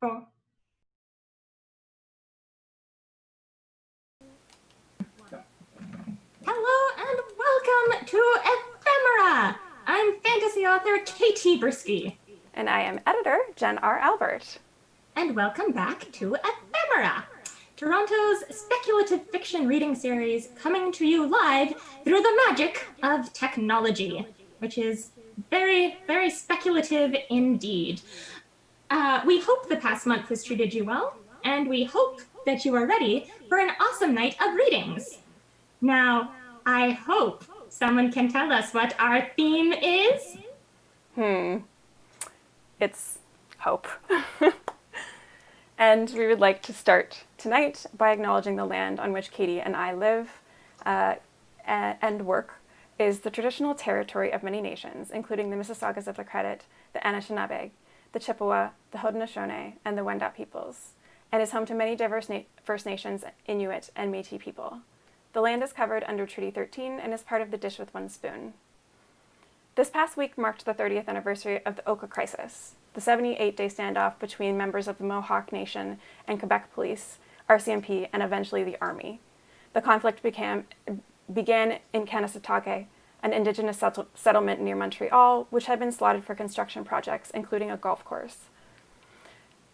Oh. Hello and welcome to Ephemera! I'm fantasy author Katie Brisky. And I am editor Jen R. Albert. And welcome back to Ephemera, Toronto's speculative fiction reading series coming to you live through the magic of technology, which is very, very speculative indeed. We hope the past month has treated you well, and we hope that you are ready for an awesome night of readings. Now, I hope someone can tell us what our theme is. It's hope. And we would like to start tonight by acknowledging the land on which Katie and I live and work is the traditional territory of many nations, including the Mississaugas of the Credit, the Anishinaabe, the Chippewa, the Haudenosaunee, and the Wendat peoples, and is home to many diverse First Nations, Inuit, and Métis people. The land is covered under Treaty 13 and is part of the Dish with One Spoon. This past week marked the 30th anniversary of the Oka Crisis, the 78-day standoff between members of the Mohawk Nation and Quebec Police, RCMP, and eventually the Army. The conflict began in Kanesatake, an Indigenous settlement near Montreal, which had been slotted for construction projects, including a golf course.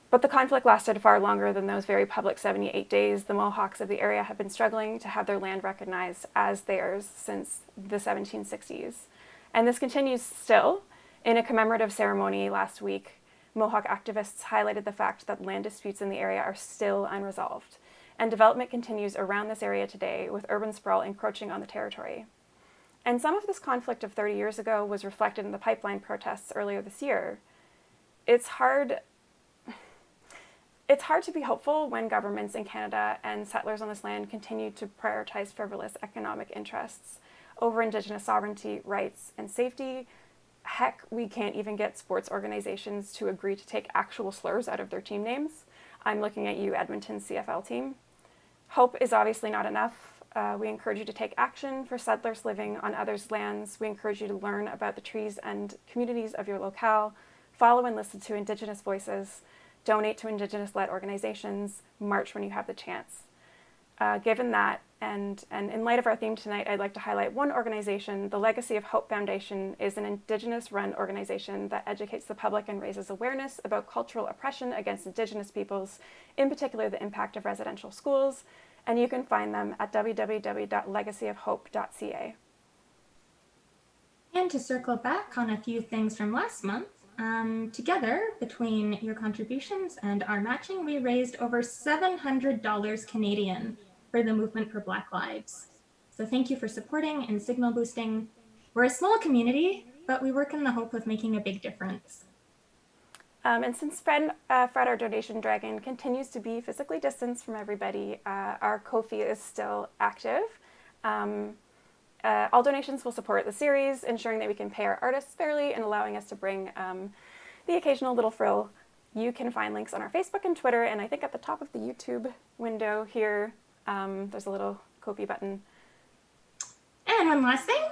But the conflict lasted far longer than those very public 78 days. The Mohawks of the area have been struggling to have their land recognized as theirs since the 1760s. And this continues still. In a commemorative ceremony last week, Mohawk activists highlighted the fact that land disputes in the area are still unresolved. And development continues around this area today, with urban sprawl encroaching on the territory. And some of this conflict of 30 years ago was reflected in the pipeline protests earlier this year. It's hard to be hopeful when governments in Canada and settlers on this land continue to prioritize frivolous economic interests over Indigenous sovereignty, rights, and safety. Heck, we can't even get sports organizations to agree to take actual slurs out of their team names. I'm looking at you, Edmonton CFL team. Hope is obviously not enough. We encourage you to take action for settlers living on others' lands. We encourage you to learn about the trees and communities of your locale, follow and listen to Indigenous voices, donate to Indigenous-led organizations, march when you have the chance. Given that, and in light of our theme tonight, I'd like to highlight one organization. The Legacy of Hope Foundation is an Indigenous-run organization that educates the public and raises awareness about cultural oppression against Indigenous peoples, in particular the impact of residential schools, and you can find them at www.legacyofhope.ca. And to circle back on a few things from last month, together, between your contributions and our matching, we raised over $700 Canadian for the Movement for Black Lives. So thank you for supporting and signal boosting. We're a small community, but we work in the hope of making a big difference. And since Fred, our donation dragon, continues to be physically distanced from everybody, our Ko-fi is still active. All donations will support the series, ensuring that we can pay our artists fairly and allowing us to bring the occasional little frill. You can find links on our Facebook and Twitter, and I think at the top of the YouTube window here, there's a little Ko-fi button. And one last thing,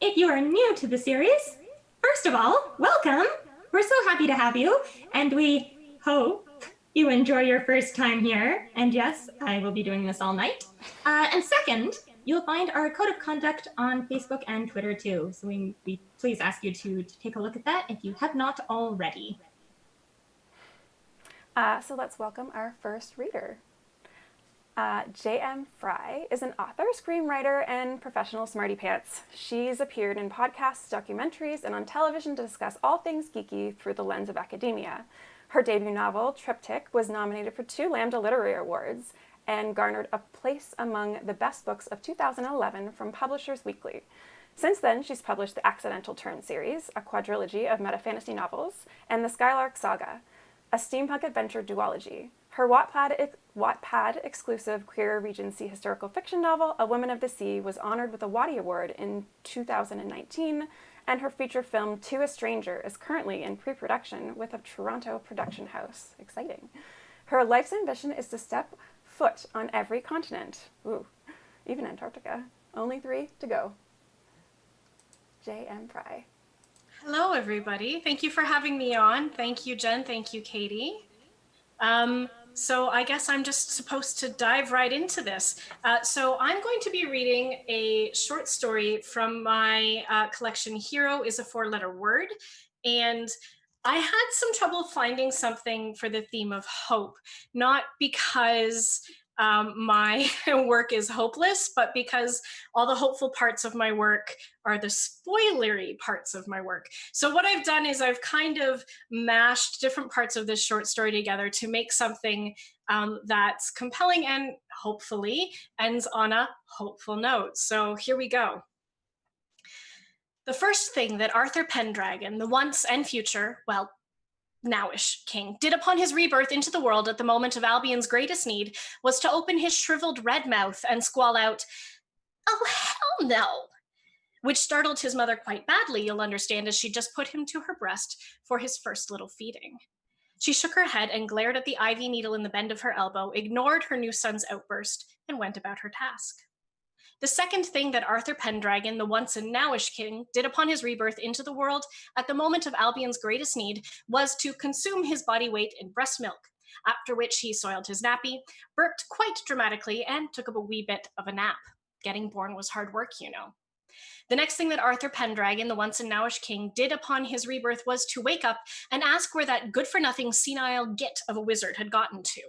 if you are new to the series, first of all, welcome. We're so happy to have you, and we hope you enjoy your first time here. And yes, I will be doing this all night. And second, you'll find our code of conduct on Facebook and Twitter too. So we please ask you to take a look at that if you have not already. So let's welcome our first reader. J.M. Frey is an author, screenwriter, and professional smarty pants. She's appeared in podcasts, documentaries, and on television to discuss all things geeky through the lens of academia. Her debut novel, Triptych, was nominated for 2 Lambda Literary Awards and garnered a place among the best books of 2011 from Publishers Weekly. Since then, she's published the Accidental Turn series, a quadrilogy of meta-fantasy novels, and the Skylark Saga, a steampunk adventure duology. Her Wattpad exclusive queer Regency historical fiction novel, A Woman of the Sea, was honored with a Wattie Award in 2019, and her feature film, To a Stranger, is currently in pre-production with a Toronto production house. Exciting. Her life's ambition is to step foot on every continent. Ooh, even Antarctica. Only 3 to go. J.M. Frey. Hello, everybody. Thank you for having me on. Thank you, Jen. Thank you, Katie. So I guess I'm just supposed to dive right into this. So I'm going to be reading a short story from my collection, Hero is a Four-Letter Word. And I had some trouble finding something for the theme of hope, not because my work is hopeless, but because all the hopeful parts of my work are the spoilery parts of my work. So what I've done is I've kind of mashed different parts of this short story together to make something that's compelling and hopefully ends on a hopeful note. So here we go. The first thing that Arthur Pendragon, the once and future, well, nowish king, did upon his rebirth into the world at the moment of Albion's greatest need was to open his shriveled red mouth and squall out, "Oh, hell no!" Which startled his mother quite badly, you'll understand, as she just put him to her breast for his first little feeding. She shook her head and glared at the ivy needle in the bend of her elbow, ignored her new son's outburst, and went about her task. The second thing that Arthur Pendragon, the once and nowish king, did upon his rebirth into the world at the moment of Albion's greatest need was to consume his body weight in breast milk, after which he soiled his nappy, burped quite dramatically, and took up a wee bit of a nap. Getting born was hard work, you know. The next thing that Arthur Pendragon, the once and nowish king, did upon his rebirth was to wake up and ask where that good-for-nothing senile git of a wizard had gotten to.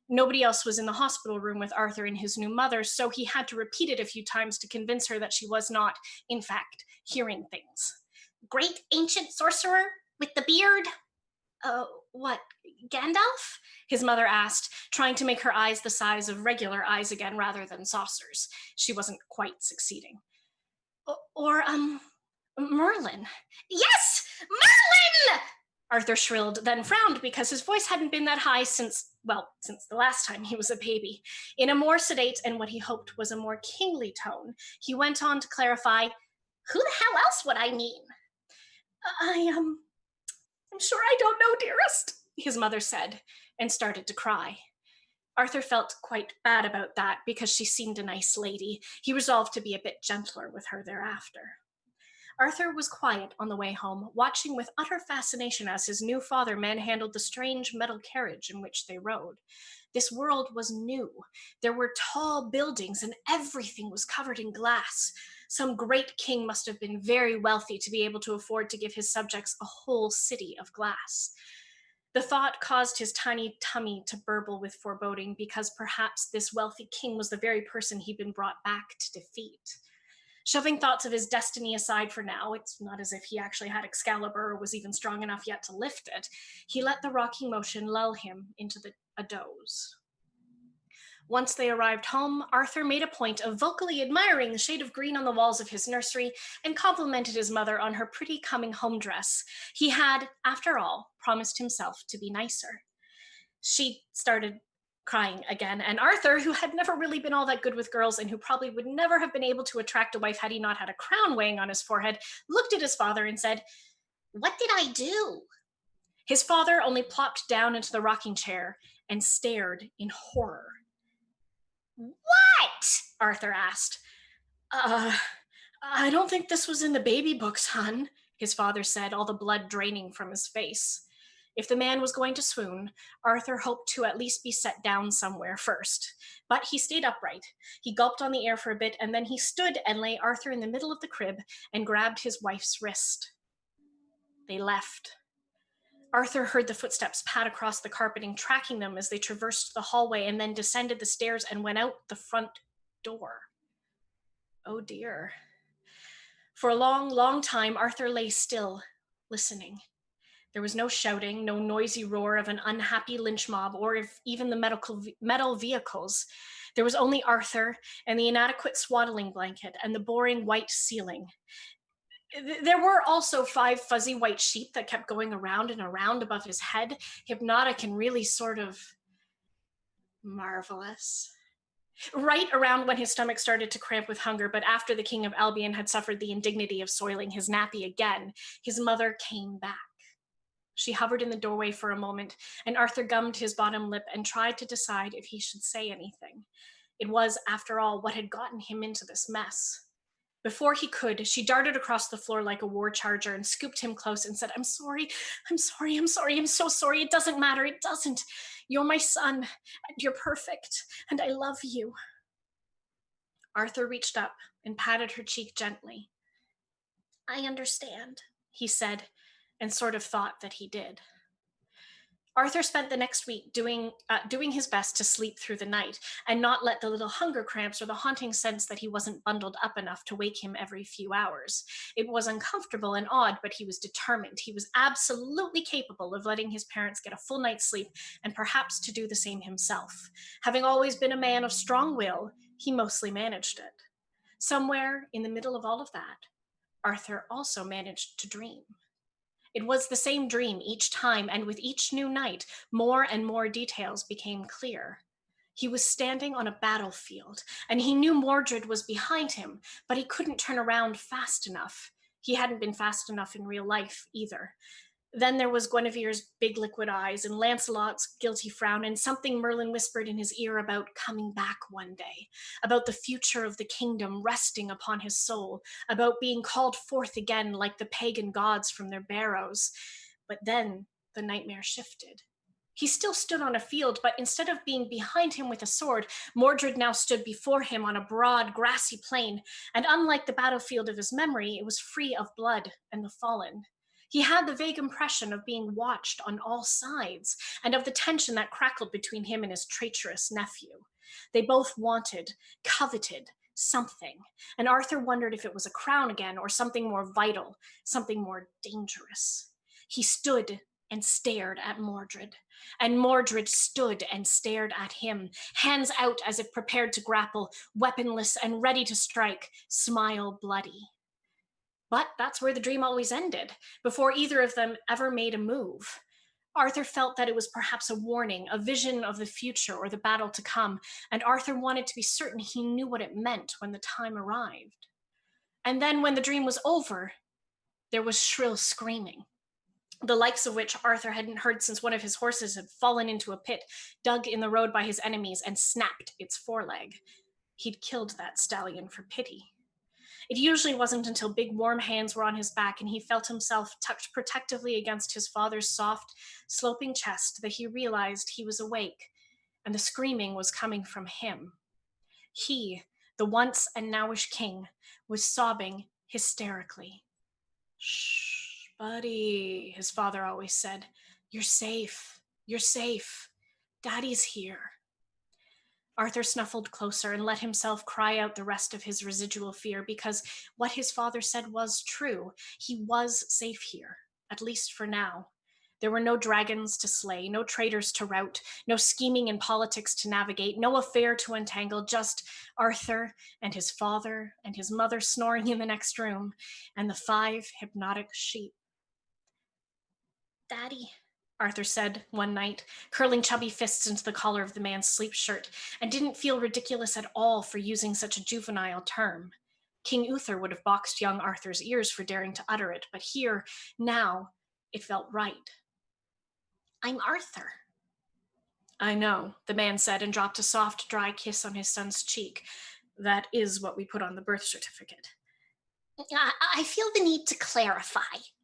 Nobody else was in the hospital room with Arthur and his new mother, so he had to repeat it a few times to convince her that she was not, in fact, hearing things. "Great ancient sorcerer with the beard?" What, Gandalf?" his mother asked, trying to make her eyes the size of regular eyes again rather than saucers. She wasn't quite succeeding. Or Merlin." "Yes, Merlin!" Arthur shrilled, then frowned because his voice hadn't been that high since the last time he was a baby. In a more sedate and what he hoped was a more kingly tone, he went on to clarify, "Who the hell else would I mean?" I'm sure I don't know, dearest," his mother said, and started to cry. Arthur felt quite bad about that because she seemed a nice lady. He resolved to be a bit gentler with her thereafter. Arthur was quiet on the way home, watching with utter fascination as his new father manhandled the strange metal carriage in which they rode. This world was new. There were tall buildings, and everything was covered in glass. Some great king must have been very wealthy to be able to afford to give his subjects a whole city of glass. The thought caused his tiny tummy to burble with foreboding, because perhaps this wealthy king was the very person he'd been brought back to defeat. Shoving thoughts of his destiny aside for now, it's not as if he actually had Excalibur or was even strong enough yet to lift it, he let the rocking motion lull him into a doze. Once they arrived home, Arthur made a point of vocally admiring the shade of green on the walls of his nursery and complimented his mother on her pretty coming home dress. He had, after all, promised himself to be nicer. She started crying again, and Arthur, who had never really been all that good with girls and who probably would never have been able to attract a wife had he not had a crown weighing on his forehead, looked at his father and said, "What did I do?" His father only plopped down into the rocking chair and stared in horror. "What?" Arthur asked. I don't think this was in the baby books, hon," his father said, all the blood draining from his face. If the man was going to swoon, Arthur hoped to at least be set down somewhere first. But he stayed upright. He gulped on the air for a bit, and then he stood and lay Arthur in the middle of the crib and grabbed his wife's wrist. They left. Arthur heard the footsteps pad across the carpeting, tracking them as they traversed the hallway and then descended the stairs and went out the front door. Oh dear. For a long, long time, Arthur lay still, listening. There was no shouting, no noisy roar of an unhappy lynch mob, or even the metal vehicles. There was only Arthur and the inadequate swaddling blanket and the boring white ceiling. There were also 5 fuzzy white sheep that kept going around and around above his head, hypnotic and really sort of marvelous. Right around when his stomach started to cramp with hunger, but after the King of Albion had suffered the indignity of soiling his nappy again, his mother came back. She hovered in the doorway for a moment, and Arthur gummed his bottom lip and tried to decide if he should say anything. It was, after all, what had gotten him into this mess. Before he could, she darted across the floor like a war charger and scooped him close and said, I'm sorry, I'm sorry, I'm sorry, I'm so sorry. It doesn't matter, it doesn't. You're my son, and you're perfect, and I love you. Arthur reached up and patted her cheek gently. I understand, he said, and sort of thought that he did. Arthur spent the next week doing his best to sleep through the night and not let the little hunger cramps or the haunting sense that he wasn't bundled up enough to wake him every few hours. It was uncomfortable and odd, but he was determined. He was absolutely capable of letting his parents get a full night's sleep and perhaps to do the same himself. Having always been a man of strong will, he mostly managed it. Somewhere in the middle of all of that, Arthur also managed to dream. It was the same dream each time, and with each new night, more and more details became clear. He was standing on a battlefield, and he knew Mordred was behind him, but he couldn't turn around fast enough. He hadn't been fast enough in real life either. Then there was Guinevere's big liquid eyes and Lancelot's guilty frown and something Merlin whispered in his ear about coming back one day, about the future of the kingdom resting upon his soul, about being called forth again like the pagan gods from their barrows. But then the nightmare shifted. He still stood on a field, but instead of being behind him with a sword, Mordred now stood before him on a broad, grassy plain, and unlike the battlefield of his memory, it was free of blood and the fallen. He had the vague impression of being watched on all sides and of the tension that crackled between him and his traitorous nephew. They both wanted, coveted something, and Arthur wondered if it was a crown again or something more vital, something more dangerous. He stood and stared at Mordred, and Mordred stood and stared at him, hands out as if prepared to grapple, weaponless and ready to strike, smile bloody. But that's where the dream always ended, before either of them ever made a move. Arthur felt that it was perhaps a warning, a vision of the future or the battle to come, and Arthur wanted to be certain he knew what it meant when the time arrived. And then when the dream was over, there was shrill screaming, the likes of which Arthur hadn't heard since one of his horses had fallen into a pit, dug in the road by his enemies, and snapped its foreleg. He'd killed that stallion for pity. It usually wasn't until big warm hands were on his back and he felt himself tucked protectively against his father's soft, sloping chest that he realized he was awake, and the screaming was coming from him. He, the once and nowish king, was sobbing hysterically. Shh, buddy, his father always said. You're safe. You're safe. Daddy's here. Arthur snuffled closer and let himself cry out the rest of his residual fear, because what his father said was true. He was safe here, at least for now. There were no dragons to slay, no traitors to rout, no scheming in politics to navigate, no affair to untangle, just Arthur and his father and his mother snoring in the next room, and the 5 hypnotic sheep. Daddy, Arthur said one night, curling chubby fists into the collar of the man's sleep shirt, and didn't feel ridiculous at all for using such a juvenile term. King Uther would have boxed young Arthur's ears for daring to utter it, but here, now, it felt right. I'm Arthur. I know, the man said, and dropped a soft, dry kiss on his son's cheek. That is what we put on the birth certificate. I feel the need to clarify,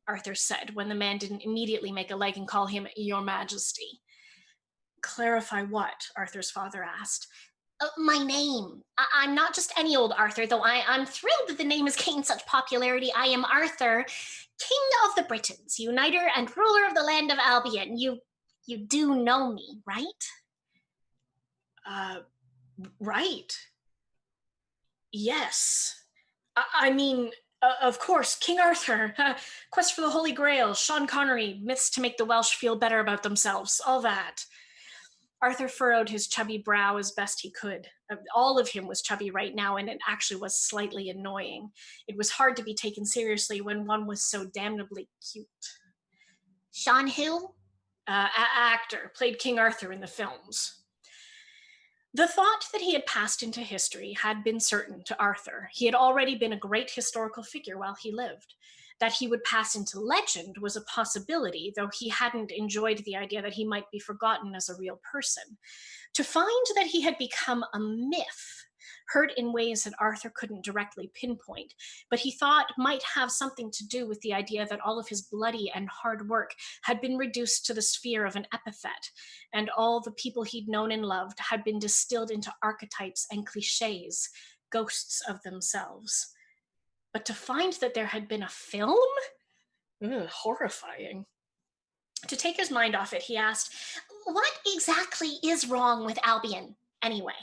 Arthur said, when the man didn't immediately make a leg and call him Your Majesty. Clarify what? Arthur's father asked. My name. I'm not just any old Arthur, though I'm thrilled that the name has gained such popularity. I am Arthur, King of the Britons, uniter and ruler of the land of Albion. You do know me, right? Right. Yes. I mean, of course, King Arthur, Quest for the Holy Grail, Sean Connery, myths to make the Welsh feel better about themselves, all that. Arthur furrowed his chubby brow as best he could. All of him was chubby right now, and it actually was slightly annoying. It was hard to be taken seriously when one was so damnably cute. Sean who? Actor, played King Arthur in the films. The thought that he had passed into history had been certain to Arthur. He had already been a great historical figure while he lived. That he would pass into legend was a possibility, though he hadn't enjoyed the idea that he might be forgotten as a real person. To find that he had become a myth hurt in ways that Arthur couldn't directly pinpoint, but he thought might have something to do with the idea that all of his bloody and hard work had been reduced to the sphere of an epithet, and all the people he'd known and loved had been distilled into archetypes and cliches, ghosts of themselves. But to find that there had been a film? Ugh, horrifying. To take his mind off it, he asked, "What exactly is wrong with Albion, anyway?"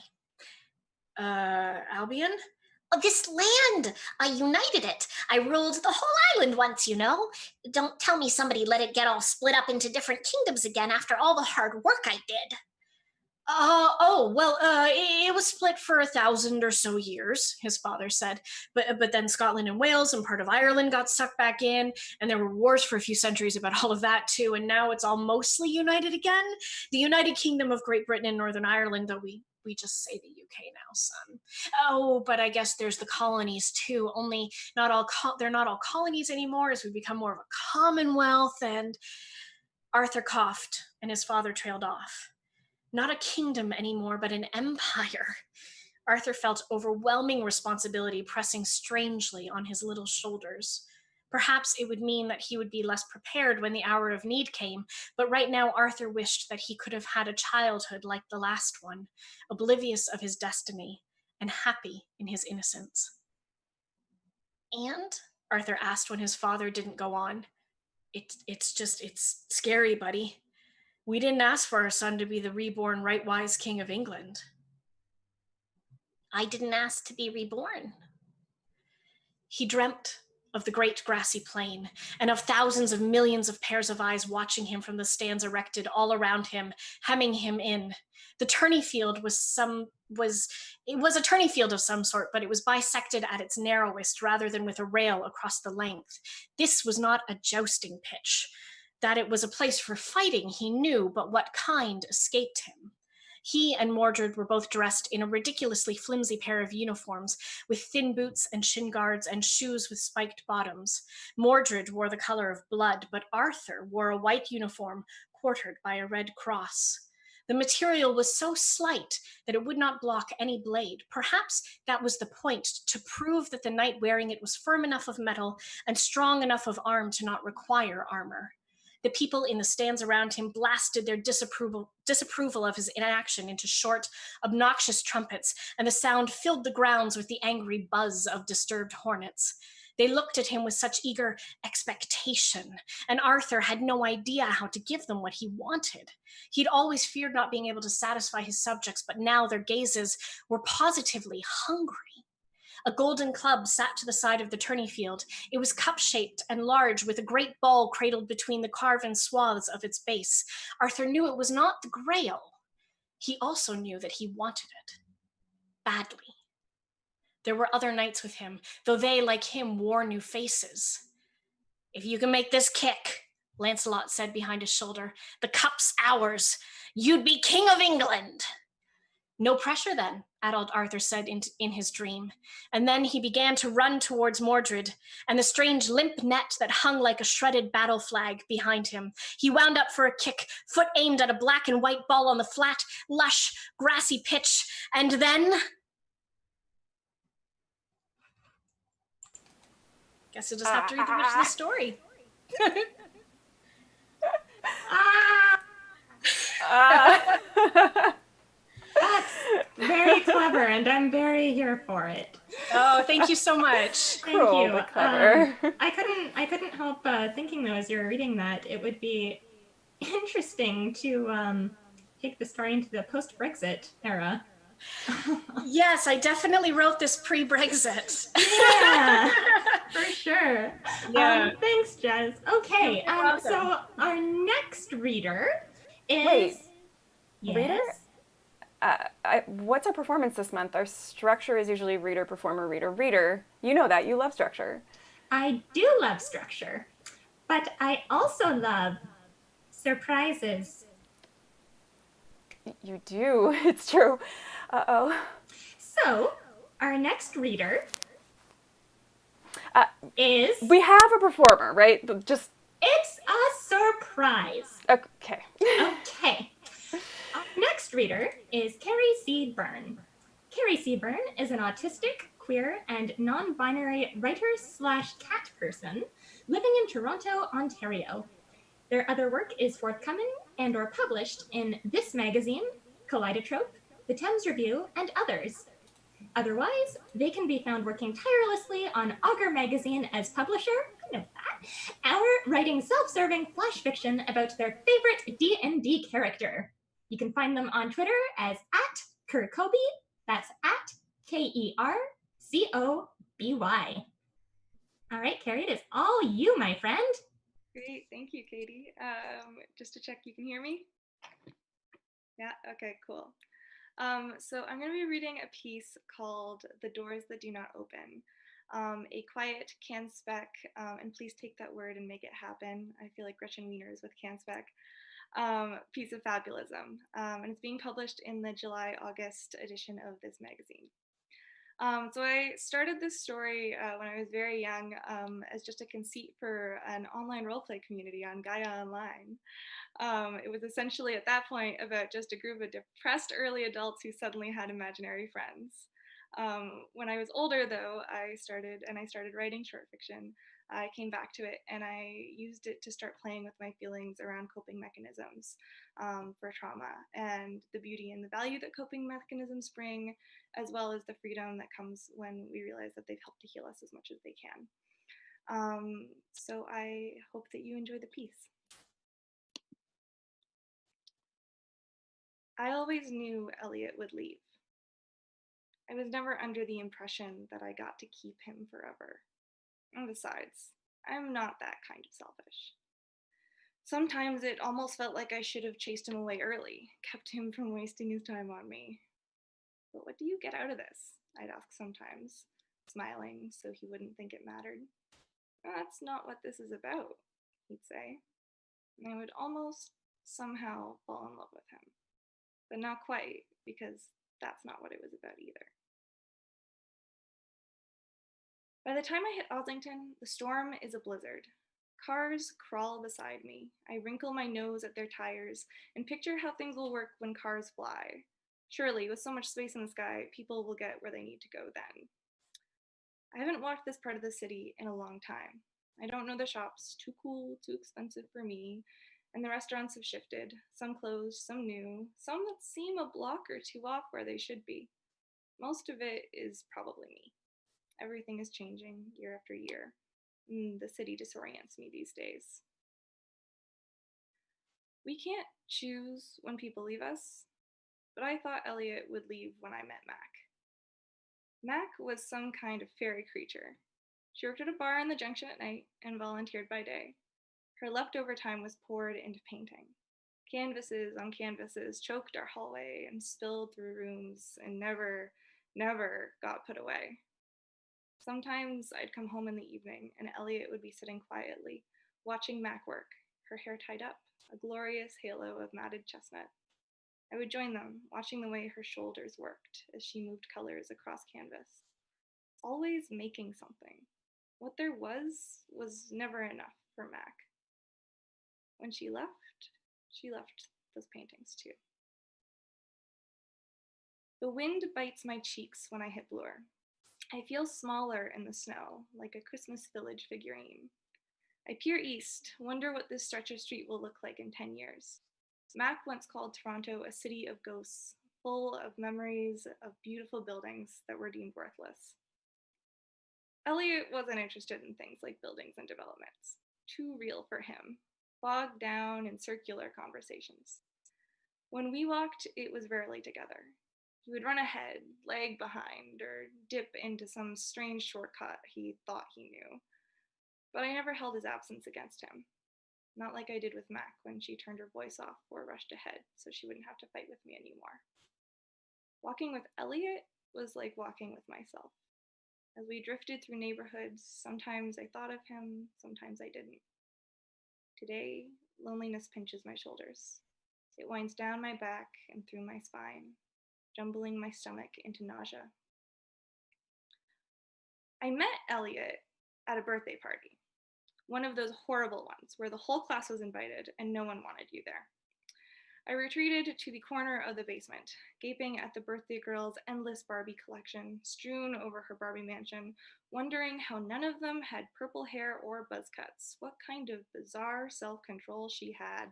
Albion? "This land. I united it. I ruled the whole island once, you know. Don't tell me somebody let it get all split up into different kingdoms again after all the hard work I did." It was split for 1,000 or so years, his father said. But then Scotland and Wales and part of Ireland got sucked back in, and there were wars for a few centuries about all of that too, and now it's all mostly united again. The United Kingdom of Great Britain and Northern Ireland, though we just say the UK now, son. Oh, but I guess there's the colonies too, only they're not all colonies anymore as we become more of a commonwealth, and Arthur coughed, and his father trailed off. Not a kingdom anymore, but an empire. Arthur felt overwhelming responsibility pressing strangely on his little shoulders. Perhaps it would mean that he would be less prepared when the hour of need came, but right now Arthur wished that he could have had a childhood like the last one, oblivious of his destiny and happy in his innocence. "And?" Arthur asked when his father didn't go on. It's scary, buddy. We didn't ask for our son to be the reborn right-wise king of England." "I didn't ask to be reborn." He dreamt of the great grassy plain and of thousands of millions of pairs of eyes watching him from the stands erected all around him, hemming him in. The tourney field was a tourney field of some sort, but it was bisected at its narrowest rather than with a rail across the length. This was not a jousting pitch. That it was a place for fighting, he knew, but what kind escaped him. He and Mordred were both dressed in a ridiculously flimsy pair of uniforms, with thin boots and shin guards and shoes with spiked bottoms. Mordred wore the color of blood, but Arthur wore a white uniform quartered by a red cross. The material was so slight that it would not block any blade. Perhaps that was the point, to prove that the knight wearing it was firm enough of metal and strong enough of arm to not require armor. The people in the stands around him blasted their disapproval of his inaction into short, obnoxious trumpets, and the sound filled the grounds with the angry buzz of disturbed hornets. They looked at him with such eager expectation, and Arthur had no idea how to give them what he wanted. He'd always feared not being able to satisfy his subjects, but now their gazes were positively hungry. A golden club sat to the side of the tourney field. It was cup-shaped and large, with a great ball cradled between the carven swaths of its base. Arthur knew it was not the Grail. He also knew that he wanted it. Badly. There were other knights with him, though they, like him, wore new faces. "If you can make this kick," Lancelot said behind his shoulder, "the cup's ours. You'd be king of England." "No pressure then," adult Arthur said in his dream. And then he began to run towards Mordred and the strange limp net that hung like a shredded battle flag behind him. He wound up for a kick, foot aimed at a black and white ball on the flat, lush, grassy pitch, and then... Guess you'll just have to read the rest of the story. That's very clever, and I'm very here for it. Oh, thank you so much. Thank Cruel, you. but clever. I couldn't help thinking though, as you were reading that, it would be interesting to take the story into the post-Brexit era. Yes, I definitely wrote this pre-Brexit. Yeah, for sure. Yeah. Thanks, Jez. Okay, You're welcome. so our next reader is... Wait, yes? reader? What's our performance this month? Our structure is usually reader, performer, reader, reader. You know that. You love structure. I do love structure, but I also love surprises. You do. It's true. Uh-oh. So, our next reader is... We have a performer, right? Just... It's a surprise. Okay. Okay. Our next reader is Kerrie C. Byrne. Kerrie C. Byrne is an autistic, queer, and non-binary writer/cat person living in Toronto, Ontario. Their other work is forthcoming and/or published in This Magazine, Kaleidotrope, The Thames Review, and others. Otherwise, they can be found working tirelessly on Augur Magazine as publisher, I know that, or writing self-serving flash fiction about their favorite D&D character. You can find them on Twitter as @Kercoby, that's @KERCOBY. All right, Kerrie, it is all you, my friend. Great, thank you, Katie. Just to check, you can hear me? Yeah, okay, cool. So I'm going to be reading a piece called The Doors That Do Not Open, a quiet can-spec, and please take that word and make it happen. I feel like Gretchen Wieners with can-spec, piece of fabulism. And it's being published in the July-August edition of this magazine. So I started this story when I was very young as just a conceit for an online roleplay community on Gaia Online. It was essentially at that point about just a group of depressed early adults who suddenly had imaginary friends. When I was older, though, I started writing short fiction. I came back to it and I used it to start playing with my feelings around coping mechanisms for trauma and the beauty and the value that coping mechanisms bring, as well as the freedom that comes when we realize that they've helped to heal us as much as they can. So I hope that you enjoy the piece. I always knew Elliot would leave. I was never under the impression that I got to keep him forever. And besides, I'm not that kind of selfish. Sometimes it almost felt like I should have chased him away early, kept him from wasting his time on me. But what do you get out of this? I'd ask sometimes, smiling so he wouldn't think it mattered. That's not what this is about, he'd say. And I would almost somehow fall in love with him. But not quite, because that's not what it was about either. By the time I hit Oslington, the storm is a blizzard. Cars crawl beside me. I wrinkle my nose at their tires and picture how things will work when cars fly. Surely, with so much space in the sky, people will get where they need to go then. I haven't walked this part of the city in a long time. I don't know the shops, too cool, too expensive for me, and the restaurants have shifted, some closed, some new, some that seem a block or two off where they should be. Most of it is probably me. Everything is changing year after year. The city disorients me these days. We can't choose when people leave us, but I thought Elliot would leave when I met Mac. Mac was some kind of fairy creature. She worked at a bar in the Junction at night and volunteered by day. Her leftover time was poured into painting. Canvases on canvases choked our hallway and spilled through rooms and never got put away. Sometimes I'd come home in the evening and Elliot would be sitting quietly, watching Mac work, her hair tied up, a glorious halo of matted chestnut. I would join them, watching the way her shoulders worked as she moved colors across canvas. Always making something. What there was never enough for Mac. When she left those paintings too. The wind bites my cheeks when I hit Bloor. I feel smaller in the snow, like a Christmas Village figurine. I peer east, wonder what this stretch of street will look like in 10 years. Mac once called Toronto a city of ghosts, full of memories of beautiful buildings that were deemed worthless. Elliot wasn't interested in things like buildings and developments. Too real for him, bogged down in circular conversations. When we walked, it was rarely together. He would run ahead, lag behind, or dip into some strange shortcut he thought he knew. But I never held his absence against him. Not like I did with Mac when she turned her voice off or rushed ahead so she wouldn't have to fight with me anymore. Walking with Elliot was like walking with myself. As we drifted through neighborhoods, sometimes I thought of him, sometimes I didn't. Today, loneliness pinches my shoulders. It winds down my back and through my spine, jumbling my stomach into nausea. I met Elliot at a birthday party, one of those horrible ones where the whole class was invited and no one wanted you there. I retreated to the corner of the basement, gaping at the birthday girl's endless Barbie collection strewn over her Barbie mansion, wondering how none of them had purple hair or buzz cuts. What kind of bizarre self-control she had.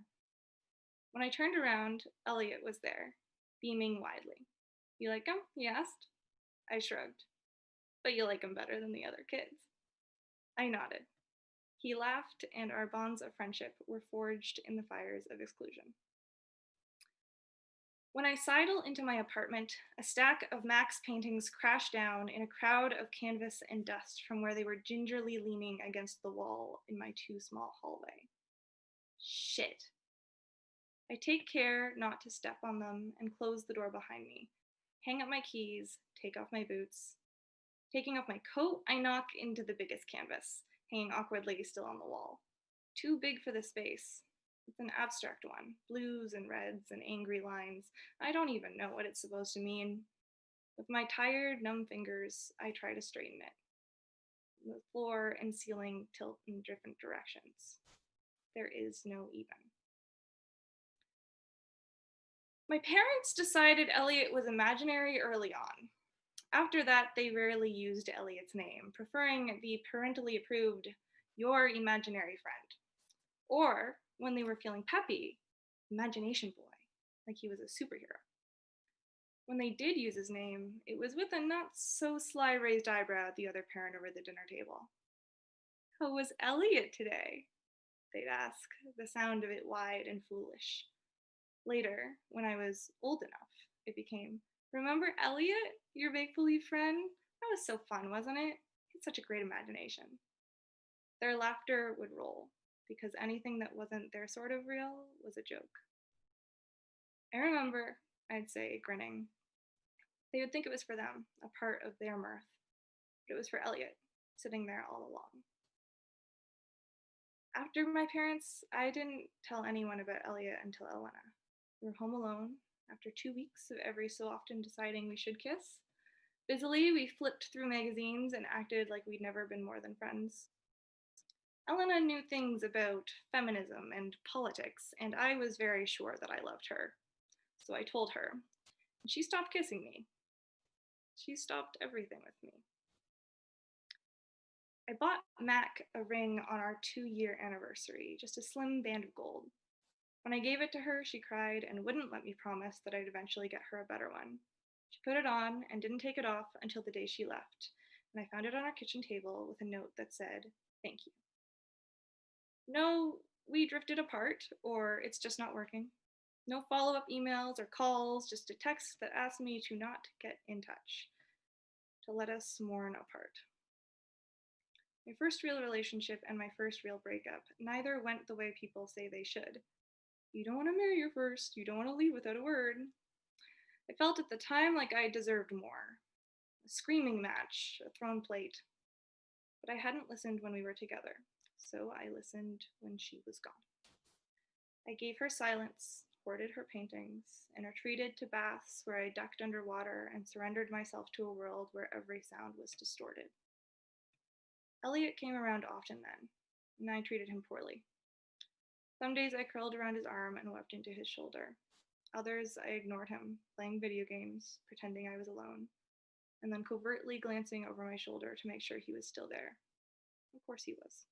When I turned around, Elliot was there, beaming widely. "You like him?" he asked. I shrugged. "But you like him better than the other kids." I nodded. He laughed, and our bonds of friendship were forged in the fires of exclusion. When I sidled into my apartment, a stack of Max paintings crashed down in a crowd of canvas and dust from where they were gingerly leaning against the wall in my too small hallway. Shit. I take care not to step on them and close the door behind me, hang up my keys, take off my boots. Taking off my coat, I knock into the biggest canvas, hanging awkwardly still on the wall. Too big for the space. It's an abstract one, blues and reds and angry lines. I don't even know what it's supposed to mean. With my tired, numb fingers, I try to straighten it. The floor and ceiling tilt in different directions. There is no even. My parents decided Elliot was imaginary early on. After that, they rarely used Elliot's name, preferring the parentally approved "your imaginary friend." Or, when they were feeling peppy, "Imagination Boy," like he was a superhero. When they did use his name, it was with a not so sly raised eyebrow at the other parent over the dinner table. "How was Elliot today?" they'd ask, the sound of it wide and foolish. Later, when I was old enough, it became, "Remember Elliot, your make-believe friend? That was so fun, wasn't it? He had such a great imagination." Their laughter would roll, because anything that wasn't their sort of real was a joke. "I remember," I'd say, grinning. They would think it was for them, a part of their mirth, but it was for Elliot, sitting there all along. After my parents, I didn't tell anyone about Elliot until Elena. We were home alone, after 2 weeks of every so often deciding we should kiss. Busily, we flipped through magazines and acted like we'd never been more than friends. Elena knew things about feminism and politics, and I was very sure that I loved her. So I told her, and she stopped kissing me. She stopped everything with me. I bought Mac a ring on our 2-year anniversary, just a slim band of gold. When I gave it to her, she cried and wouldn't let me promise that I'd eventually get her a better one. She put it on and didn't take it off until the day she left, and I found it on our kitchen table with a note that said, "Thank you." No, we drifted apart, or it's just not working. No follow-up emails or calls, just a text that asked me to not get in touch, to let us mourn apart. My first real relationship and my first real breakup, neither went the way people say they should. You don't want to marry your first, you don't want to leave without a word. I felt at the time like I deserved more. A screaming match, a thrown plate. But I hadn't listened when we were together, so I listened when she was gone. I gave her silence, hoarded her paintings, and retreated to baths where I ducked underwater and surrendered myself to a world where every sound was distorted. Elliot came around often then, and I treated him poorly. Some days I curled around his arm and wept into his shoulder. Others I ignored him, playing video games, pretending I was alone, and then covertly glancing over my shoulder to make sure he was still there. Of course he was.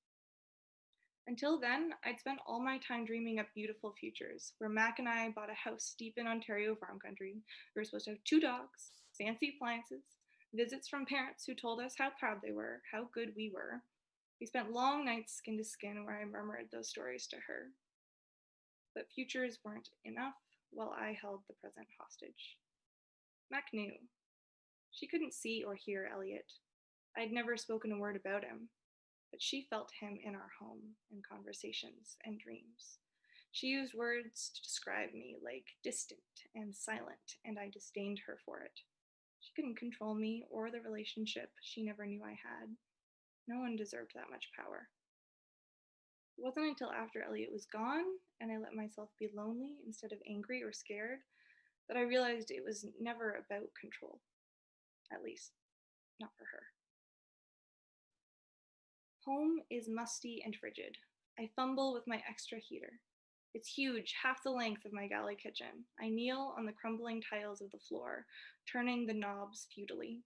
Until then, I'd spent all my time dreaming up beautiful futures, where Mac and I bought a house deep in Ontario farm country. We were supposed to have 2 dogs, fancy appliances, visits from parents who told us how proud they were, how good we were. We spent long nights skin to skin where I murmured those stories to her. But futures weren't enough while I held the present hostage. Mac knew. She couldn't see or hear Elliot. I'd never spoken a word about him, but she felt him in our home, in conversations and dreams. She used words to describe me like distant and silent, and I disdained her for it. She couldn't control me or the relationship she never knew I had. No one deserved that much power. It wasn't until after Elliot was gone and I let myself be lonely instead of angry or scared that I realized it was never about control. At least, not for her. Home is musty and frigid. I fumble with my extra heater. It's huge, half the length of my galley kitchen. I kneel on the crumbling tiles of the floor, turning the knobs futilely.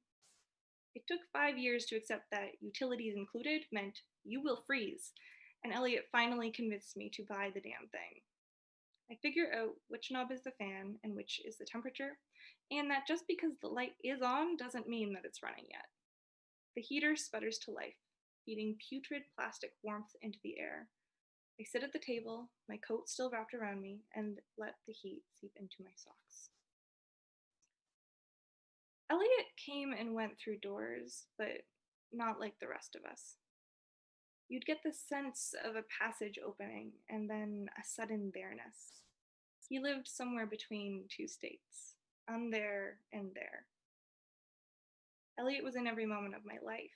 It took 5 years to accept that utilities included meant you will freeze, and Elliot finally convinced me to buy the damn thing. I figure out which knob is the fan and which is the temperature, and that just because the light is on doesn't mean that it's running yet. The heater sputters to life, feeding putrid plastic warmth into the air. I sit at the table, my coat still wrapped around me, and let the heat seep into my socks. Elliot came and went through doors, but not like the rest of us. You'd get the sense of a passage opening and then a sudden bareness. He lived somewhere between two states, there and there. Elliot was in every moment of my life.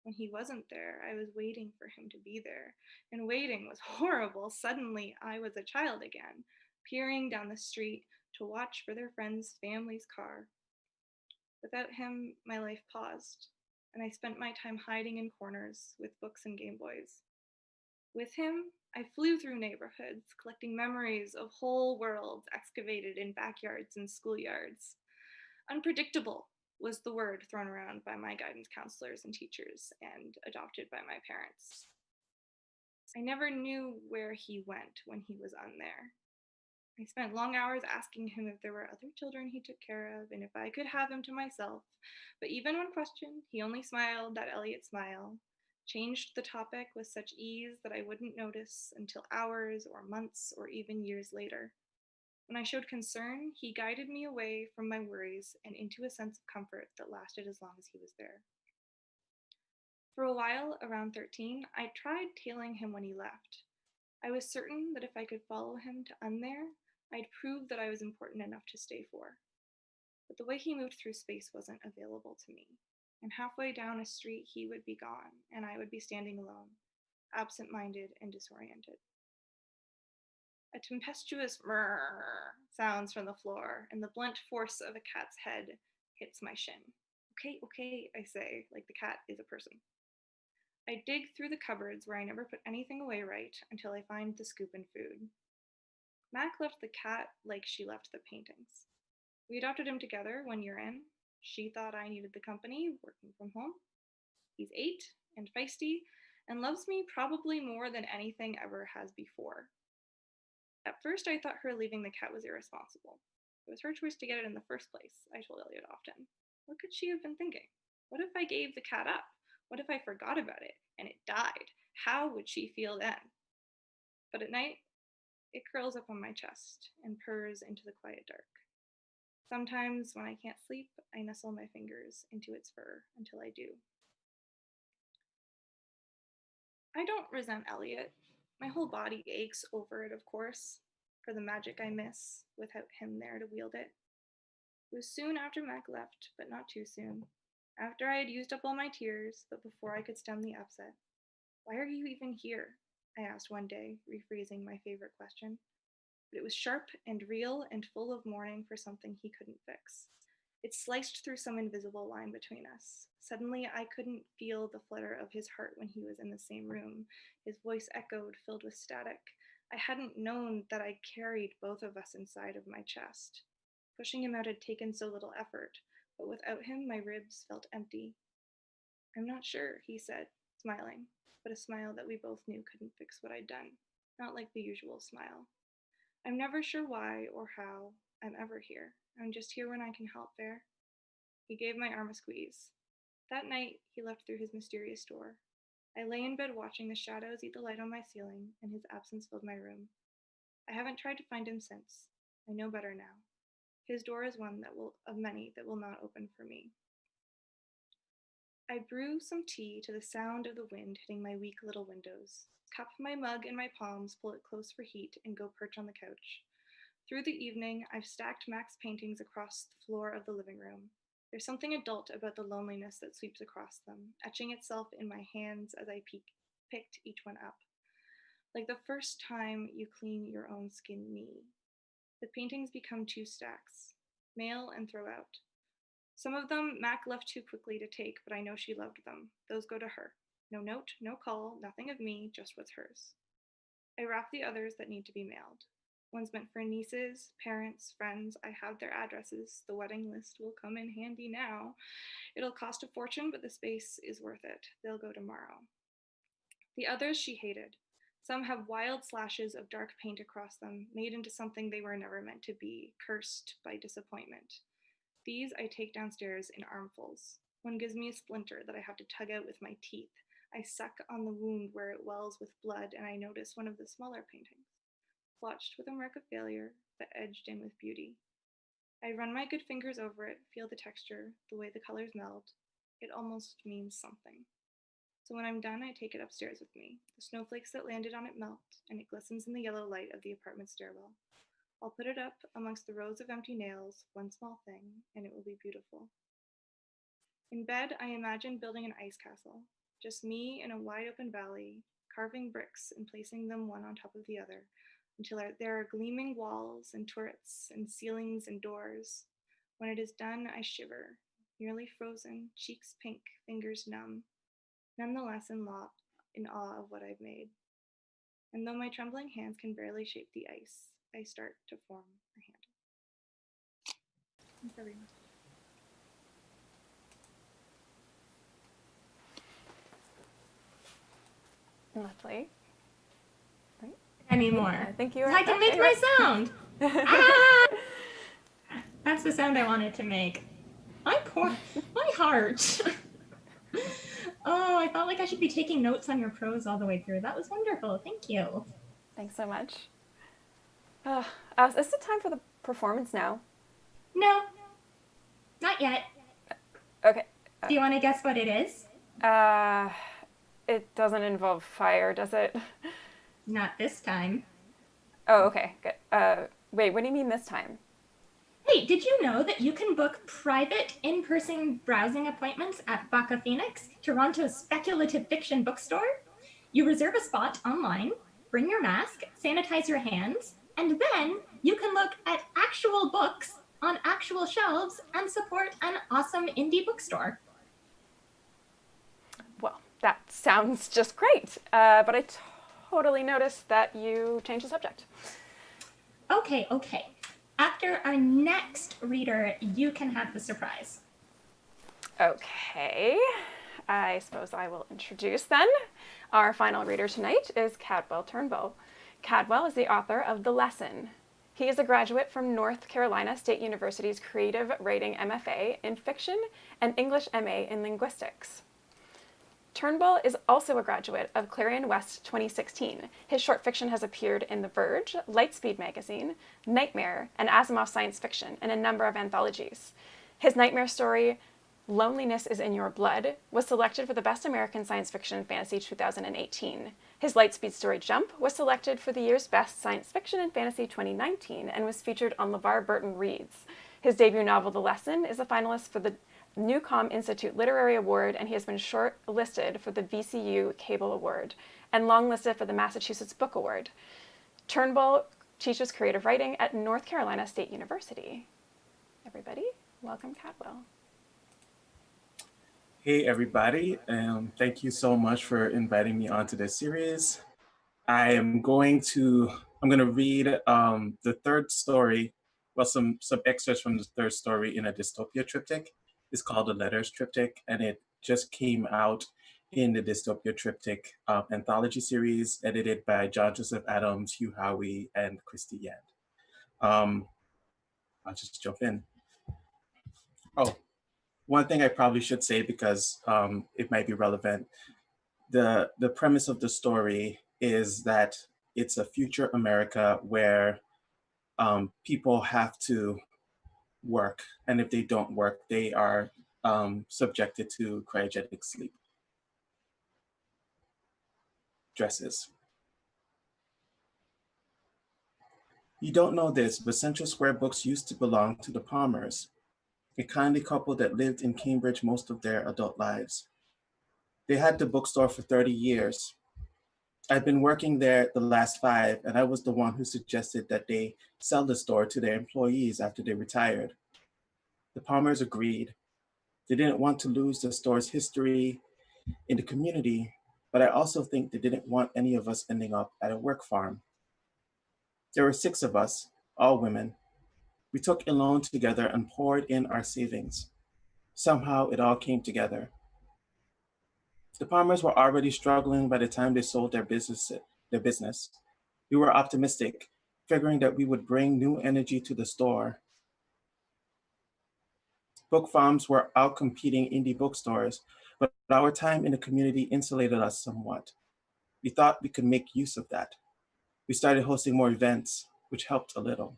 When he wasn't there, I was waiting for him to be there, and waiting was horrible. Suddenly, I was a child again, peering down the street to watch for their friend's family's car. Without him, my life paused, and I spent my time hiding in corners with books and Game Boys. With him, I flew through neighborhoods, collecting memories of whole worlds excavated in backyards and schoolyards. Unpredictable was the word thrown around by my guidance counselors and teachers and adopted by my parents. I never knew where he went when he was there. I spent long hours asking him if there were other children he took care of and if I could have him to myself. But even when questioned, he only smiled that Elliot smile, changed the topic with such ease that I wouldn't notice until hours or months or even years later. When I showed concern, he guided me away from my worries and into a sense of comfort that lasted as long as he was there. For a while, around 13, I tried tailing him when he left. I was certain that if I could follow him to there, I'd prove that I was important enough to stay for. But the way he moved through space wasn't available to me, and halfway down a street he would be gone, and I would be standing alone, absent-minded and disoriented. A tempestuous murr sounds from the floor, and the blunt force of a cat's head hits my shin. Okay, I say, like the cat is a person. I dig through the cupboards where I never put anything away right until I find the scoop and food. Mac left the cat like she left the paintings. We adopted him together 1 year in. She thought I needed the company, working from home. He's 8 and feisty and loves me probably more than anything ever has before. At first, I thought her leaving the cat was irresponsible. It was her choice to get it in the first place, I told Elliot often. What could she have been thinking? What if I gave the cat up? What if I forgot about it and it died? How would she feel then? But at night, it curls up on my chest and purrs into the quiet dark. Sometimes when I can't sleep, I nestle my fingers into its fur until I do. I don't resent Elliot. My whole body aches over it, of course, for the magic I miss without him there to wield it. It was soon after Mac left, but not too soon. After I had used up all my tears, but before I could stem the upset. Why are you even here? I asked one day, rephrasing my favorite question. But it was sharp and real and full of mourning for something he couldn't fix. It sliced through some invisible line between us. Suddenly, I couldn't feel the flutter of his heart when he was in the same room. His voice echoed, filled with static. I hadn't known that I carried both of us inside of my chest. Pushing him out had taken so little effort, but without him, my ribs felt empty. I'm not sure, he said, smiling, but a smile that we both knew couldn't fix what I'd done. Not like the usual smile. I'm never sure why or how I'm ever here. I'm just here when I can help, Fair. He gave my arm a squeeze. That night, he left through his mysterious door. I lay in bed watching the shadows eat the light on my ceiling, and his absence filled my room. I haven't tried to find him since. I know better now. His door is one of many that will not open for me. I brew some tea to the sound of the wind hitting my weak little windows. Cup my mug in my palms, pull it close for heat, and go perch on the couch. Through the evening, I've stacked Mac's paintings across the floor of the living room. There's something adult about the loneliness that sweeps across them, etching itself in my hands as I picked each one up. Like the first time you clean your own skin knee. The paintings become 2 stacks, mail and throw out. Some of them Mac left too quickly to take, but I know she loved them. Those go to her. No note, no call, nothing of me, just what's hers. I wrap the others that need to be mailed. One's meant for nieces, parents, friends. I have their addresses. The wedding list will come in handy now. It'll cost a fortune, but the space is worth it. They'll go tomorrow. The others she hated. Some have wild slashes of dark paint across them, made into something they were never meant to be, cursed by disappointment. These I take downstairs in armfuls. One gives me a splinter that I have to tug out with my teeth. I suck on the wound where it wells with blood, and I notice one of the smaller paintings, blotched with a mark of failure, but edged in with beauty. I run my good fingers over it, feel the texture, the way the colors meld. It almost means something. So when I'm done, I take it upstairs with me. The snowflakes that landed on it melt, and it glistens in the yellow light of the apartment stairwell. I'll put it up amongst the rows of empty nails, one small thing, and it will be beautiful. In bed, I imagine building an ice castle. Just me in a wide open valley, carving bricks and placing them one on top of the other, until there are gleaming walls and turrets and ceilings and doors. When it is done, I shiver, nearly frozen, cheeks pink, fingers numb, nonetheless in awe of what I've made. And though my trembling hands can barely shape the ice, I start to form a handle. Thanks, everyone. Lovely. Right. Anymore. I think you are. I can make my sound. Ah! That's the sound I wanted to make. My heart. Oh, I felt like I should be taking notes on your prose all the way through. That was wonderful. Thank you. Thanks so much. Is it time for the performance now? No, not yet. Okay. Do you want to guess what it is? It doesn't involve fire, does it? Not this time. Oh, okay. Good. Wait, what do you mean this time? Hey, did you know that you can book private in-person browsing appointments at Baka Phoenix, Toronto's speculative fiction bookstore? You reserve a spot online, bring your mask, sanitize your hands, and then you can look at actual books on actual shelves and support an awesome indie bookstore. Well, that sounds just great, but I totally noticed that you changed the subject. Okay. After our next reader, you can have the surprise. Okay, I suppose I will introduce then. Our final reader tonight is Cadwell Turnbull. Cadwell is the author of The Lesson. He is a graduate from North Carolina State University's Creative Writing MFA in Fiction and English MA in Linguistics. Turnbull is also a graduate of Clarion West 2016. His short fiction has appeared in The Verge, Lightspeed magazine, Nightmare, and Asimov Science Fiction, and a number of anthologies. His nightmare story, Loneliness is in Your Blood, was selected for the Best American Science Fiction and Fantasy 2018. His Lightspeed story, Jump, was selected for the year's Best Science Fiction and Fantasy 2019 and was featured on LeVar Burton Reads. His debut novel, The Lesson, is a finalist for the Newcomb Institute Literary Award, and he has been short-listed for the VCU Cable Award and long-listed for the Massachusetts Book Award. Turnbull teaches creative writing at North Carolina State University. Everybody, welcome Cadwell. Hey everybody, thank you so much for inviting me onto this series. I'm going to read the third story, well, some excerpts from the third story in a dystopia triptych. It's called the Letters Triptych, and it just came out in the Dystopia Triptych anthology series, edited by John Joseph Adams, Hugh Howey, and Christy Yand. I'll just jump in. Oh, one thing I probably should say, because it might be relevant, the premise of the story is that it's a future America where people have to work, and if they don't work, they are subjected to cryogenic sleep dresses. You don't know this, but Central Square Books used to belong to the Palmers, a kindly couple that lived in Cambridge most of their adult lives. They had the bookstore for 30 years. I'd been working there the last 5, and I was the one who suggested that they sell the store to their employees after they retired. The Palmers agreed. They didn't want to lose the store's history in the community, but I also think they didn't want any of us ending up at a work farm. There were 6 of us, all women. We took a loan together and poured in our savings. Somehow it all came together. The farmers were already struggling by the time they sold their business. We were optimistic, figuring that we would bring new energy to the store. Book farms were out competing indie bookstores, but our time in the community insulated us somewhat. We thought we could make use of that. We started hosting more events, which helped a little.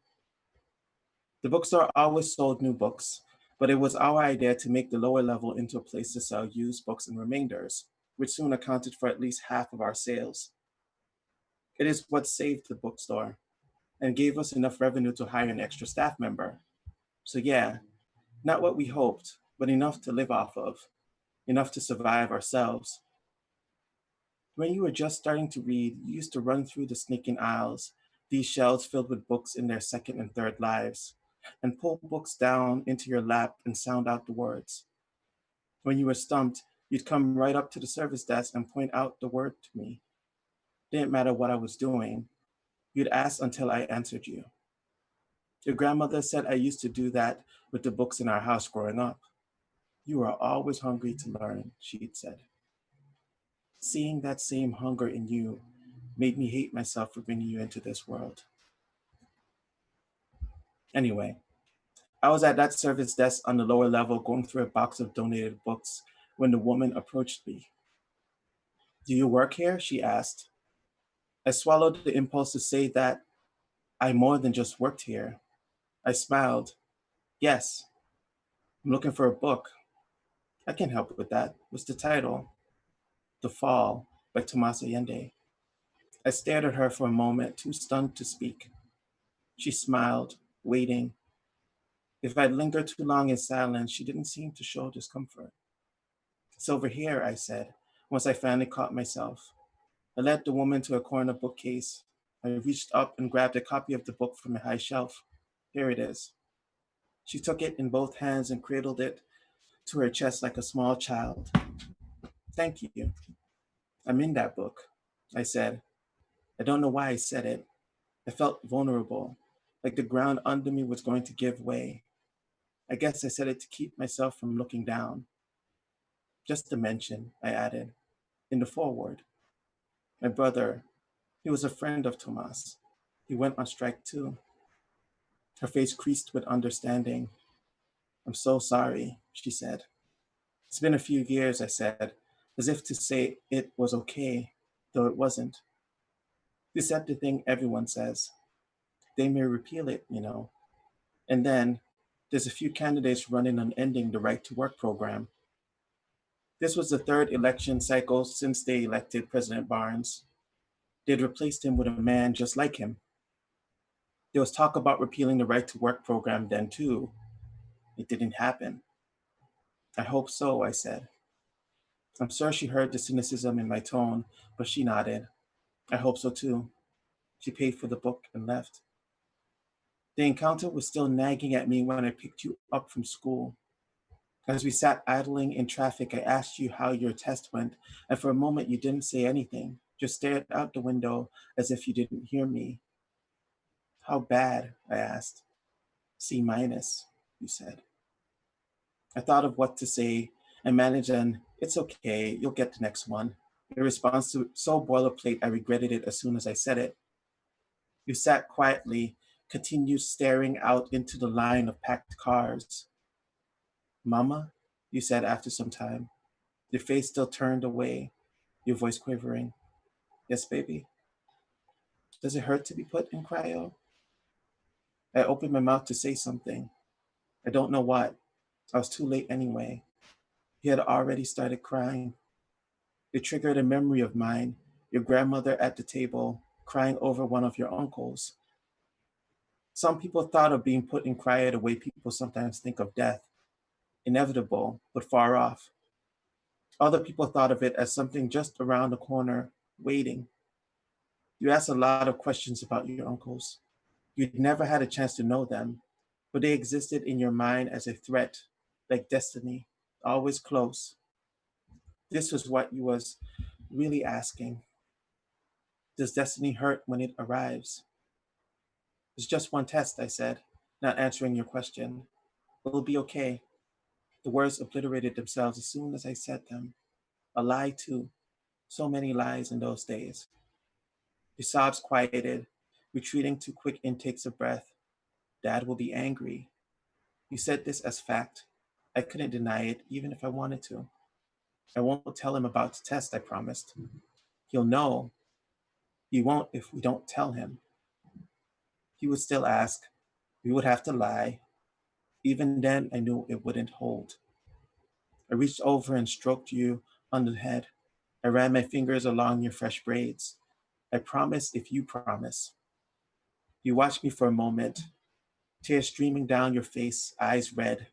The bookstore always sold new books, but it was our idea to make the lower level into a place to sell used books and remainders, which soon accounted for at least half of our sales. It is what saved the bookstore and gave us enough revenue to hire an extra staff member. So yeah, not what we hoped, but enough to live off of, enough to survive ourselves. When you were just starting to read, you used to run through the sneaking aisles, these shelves filled with books in their second and third lives, and pull books down into your lap and sound out the words. When you were stumped, you'd come right up to the service desk and point out the word to me. Didn't matter what I was doing. You'd ask until I answered you. Your grandmother said I used to do that with the books in our house growing up. You are always hungry to learn, she'd said. Seeing that same hunger in you made me hate myself for bringing you into this world. Anyway, I was at that service desk on the lower level going through a box of donated books when the woman approached me. Do you work here? She asked. I swallowed the impulse to say that I more than just worked here. I smiled. Yes, I'm looking for a book. I can help with that. What's the title? The Fall by Tomás Allende. I stared at her for a moment, too stunned to speak. She smiled, waiting. If I'd lingered too long in silence, she didn't seem to show discomfort. It's over here, I said, once I finally caught myself. I led the woman to a corner bookcase. I reached up and grabbed a copy of the book from a high shelf. Here it is. She took it in both hands and cradled it to her chest like a small child. Thank you. I'm in that book, I said. I don't know why I said it. I felt vulnerable, like the ground under me was going to give way. I guess I said it to keep myself from looking down. Just to mention, I added, in the foreword. My brother, he was a friend of Tomás. He went on strike too. Her face creased with understanding. I'm so sorry, she said. It's been a few years, I said, as if to say it was okay, though it wasn't. They said the thing everyone says. They may repeal it, you know. And then there's a few candidates running on ending the right to work program. This was the 3rd election cycle since they elected President Barnes. They'd replaced him with a man just like him. There was talk about repealing the right to work program then too. It didn't happen. I hope so, I said. I'm sure she heard the cynicism in my tone, but she nodded. I hope so too. She paid for the book and left. The encounter was still nagging at me when I picked you up from school. As we sat idling in traffic, I asked you how your test went, and for a moment you didn't say anything, just stared out the window as if you didn't hear me. How bad? I asked. C-, you said. I thought of what to say and managed an, it's okay, you'll get the next one. A response to so boilerplate I regretted it as soon as I said it. You sat quietly, continued staring out into the line of packed cars. Mama, you said after some time, your face still turned away, your voice quivering. Yes, baby. Does it hurt to be put in cryo? I opened my mouth to say something. I don't know what. I was too late anyway. He had already started crying. It triggered a memory of mine, your grandmother at the table, crying over one of your uncles. Some people thought of being put in cryo the way people sometimes think of death, inevitable, but far off. Other people thought of it as something just around the corner, waiting. You asked a lot of questions about your uncles. You'd never had a chance to know them, but they existed in your mind as a threat, like destiny, always close. This was what really asking, does destiny hurt when it arrives? It's just one test, I said, not answering your question. It'll be okay. The words obliterated themselves as soon as I said them. A lie, too. So many lies in those days. Your sobs quieted, retreating to quick intakes of breath. Dad will be angry. You said this as fact. I couldn't deny it, even if I wanted to. I won't tell him about the test, I promised. He'll know. He won't if we don't tell him. He would still ask. We would have to lie. Even then, I knew it wouldn't hold. I reached over and stroked you on the head. I ran my fingers along your fresh braids. I promise if you promise. You watched me for a moment, tears streaming down your face, eyes red.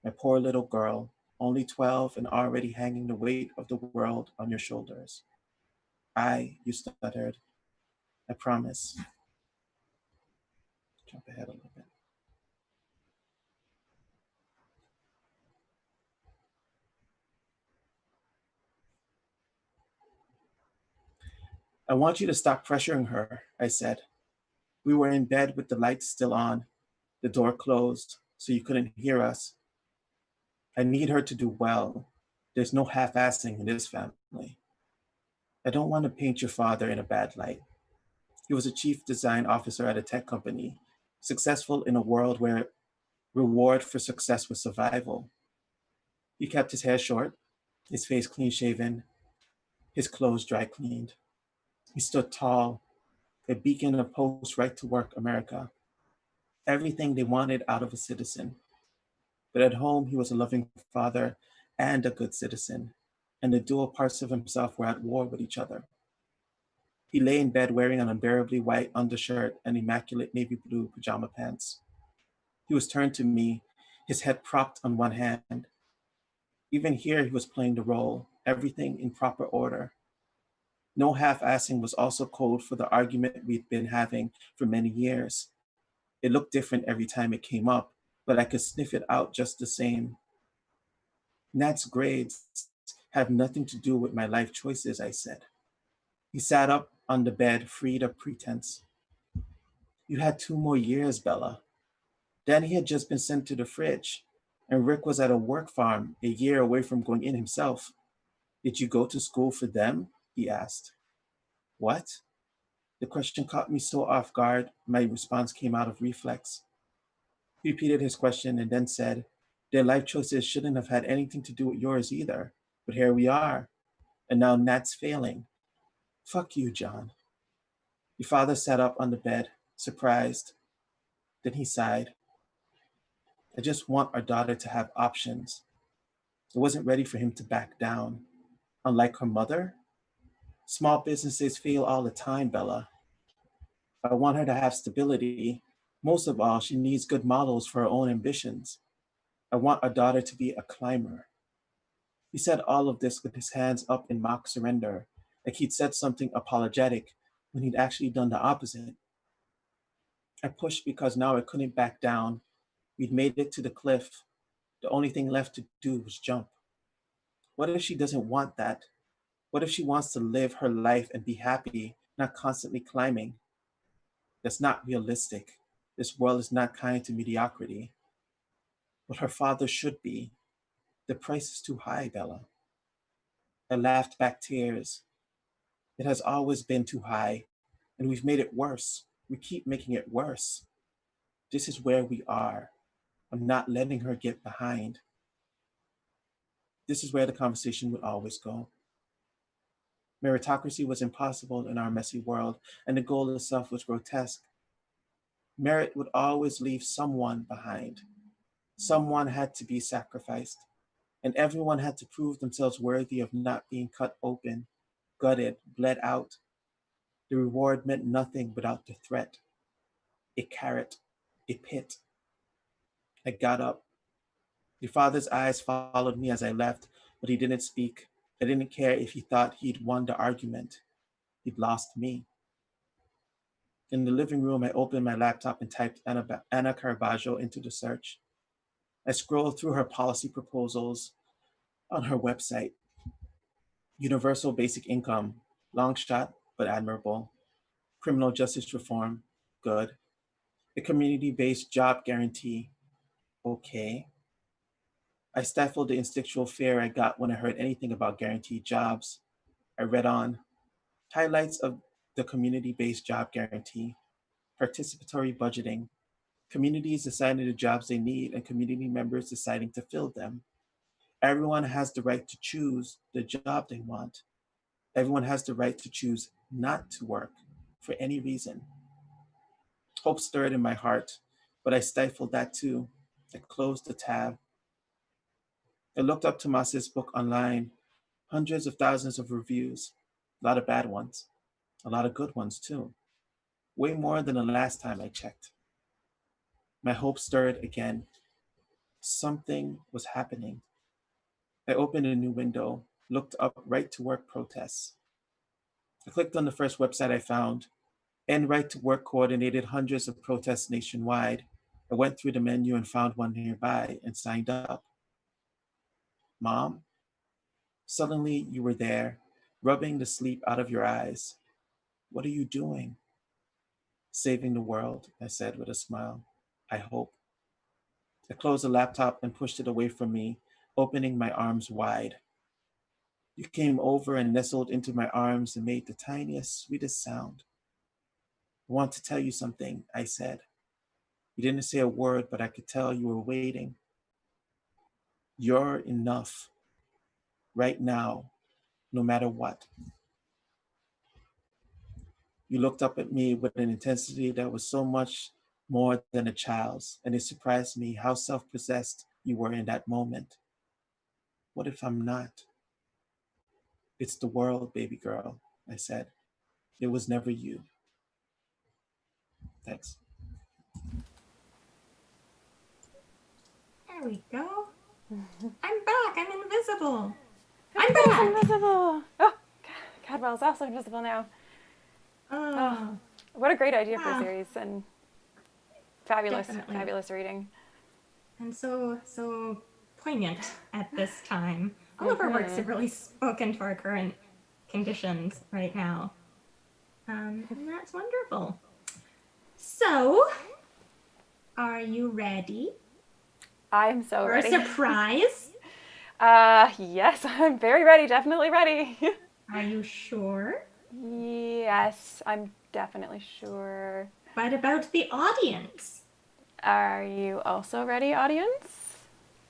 My poor little girl, only 12 and already hanging the weight of the world on your shoulders. You stuttered. I promise. Jump ahead a little bit. I want you to stop pressuring her, I said. We were in bed with the lights still on, the door closed, so you couldn't hear us. I need her to do well. There's no half-assing in this family. I don't want to paint your father in a bad light. He was a chief design officer at a tech company, successful in a world where reward for success was survival. He kept his hair short, his face clean-shaven, his clothes dry cleaned. He stood tall, a beacon of post-right-to-work America. Everything they wanted out of a citizen. But at home, he was a loving father and a good citizen, and the dual parts of himself were at war with each other. He lay in bed wearing an unbearably white undershirt and immaculate navy blue pajama pants. He was turned to me, his head propped on one hand. Even here, he was playing the role, everything in proper order. No half-assing was also code for the argument we'd been having for many years. It looked different every time it came up, but I could sniff it out just the same. Nat's grades have nothing to do with my life choices, I said. He sat up on the bed, freed of pretense. You had 2 more years, Bella. Danny had just been sent to the fridge, and Rick was at a work farm a year away from going in himself. Did you go to school for them? He asked. What? The question caught me so off guard, my response came out of reflex. He repeated his question and then said, their life choices shouldn't have had anything to do with yours either, but here we are, and now Nat's failing. Fuck you, John. Your father sat up on the bed, surprised. Then he sighed. I just want our daughter to have options. I wasn't ready for him to back down. Unlike her mother, small businesses fail all the time, Bella. I want her to have stability. Most of all, she needs good models for her own ambitions. I want our daughter to be a climber. He said all of this with his hands up in mock surrender, like he'd said something apologetic when he'd actually done the opposite. I pushed because now I couldn't back down. We'd made it to the cliff. The only thing left to do was jump. What if she doesn't want that? What if she wants to live her life and be happy, not constantly climbing? That's not realistic. This world is not kind to mediocrity. But her father should be. The price is too high, Bella. I laughed back tears. It has always been too high, and we've made it worse. We keep making it worse. This is where we are. I'm not letting her get behind. This is where the conversation would always go. Meritocracy was impossible in our messy world, and the goal itself was grotesque. Merit would always leave someone behind. Someone had to be sacrificed, and everyone had to prove themselves worthy of not being cut open, gutted, bled out. The reward meant nothing without the threat. A carrot, a pit. I got up. Your father's eyes followed me as I left, but he didn't speak. I didn't care if he thought he'd won the argument. He'd lost me. In the living room, I opened my laptop and typed Anna Caravaggio into the search. I scrolled through her policy proposals on her website. Universal basic income, long shot, but admirable. Criminal justice reform, good. A community-based job guarantee, okay. I stifled the instinctual fear I got when I heard anything about guaranteed jobs. I read on. Highlights of the community-based job guarantee, participatory budgeting, communities deciding the jobs they need and community members deciding to fill them. Everyone has the right to choose the job they want. Everyone has the right to choose not to work for any reason. Hope stirred in my heart, but I stifled that too. I closed the tab. I looked up Tomas's book online, hundreds of thousands of reviews, a lot of bad ones, a lot of good ones too, way more than the last time I checked. My hope stirred again. Something was happening. I opened a new window, looked up right to work protests. I clicked on the first website I found, and Right to Work coordinated hundreds of protests nationwide. I went through the menu and found one nearby and signed up. Mom, suddenly you were there, rubbing the sleep out of your eyes. What are you doing? Saving the world, I said with a smile. I hope. I closed the laptop and pushed it away from me, opening my arms wide. You came over and nestled into my arms and made the tiniest, sweetest sound. I want to tell you something, I said. You didn't say a word, but I could tell you were waiting. You're enough, right now, no matter what. You looked up at me with an intensity that was so much more than a child's, and it surprised me how self-possessed you were in that moment. What if I'm not? It's the world, baby girl, I said. It was never you. Thanks. There we go. I'm back. I'm invisible. I'm Everybody's back. invisible. Oh, Cadwell's also invisible now. Oh, What a great idea for a Wow. series, and fabulous, Definitely. fabulous reading. and so poignant at this time. All of our works have really spoken to our current conditions right now. And that's wonderful. So, are you ready I'm so for ready. a surprise? Yes, I'm very ready, definitely ready. Are you sure? Yes, I'm definitely sure. What about the audience? Are you also ready, audience?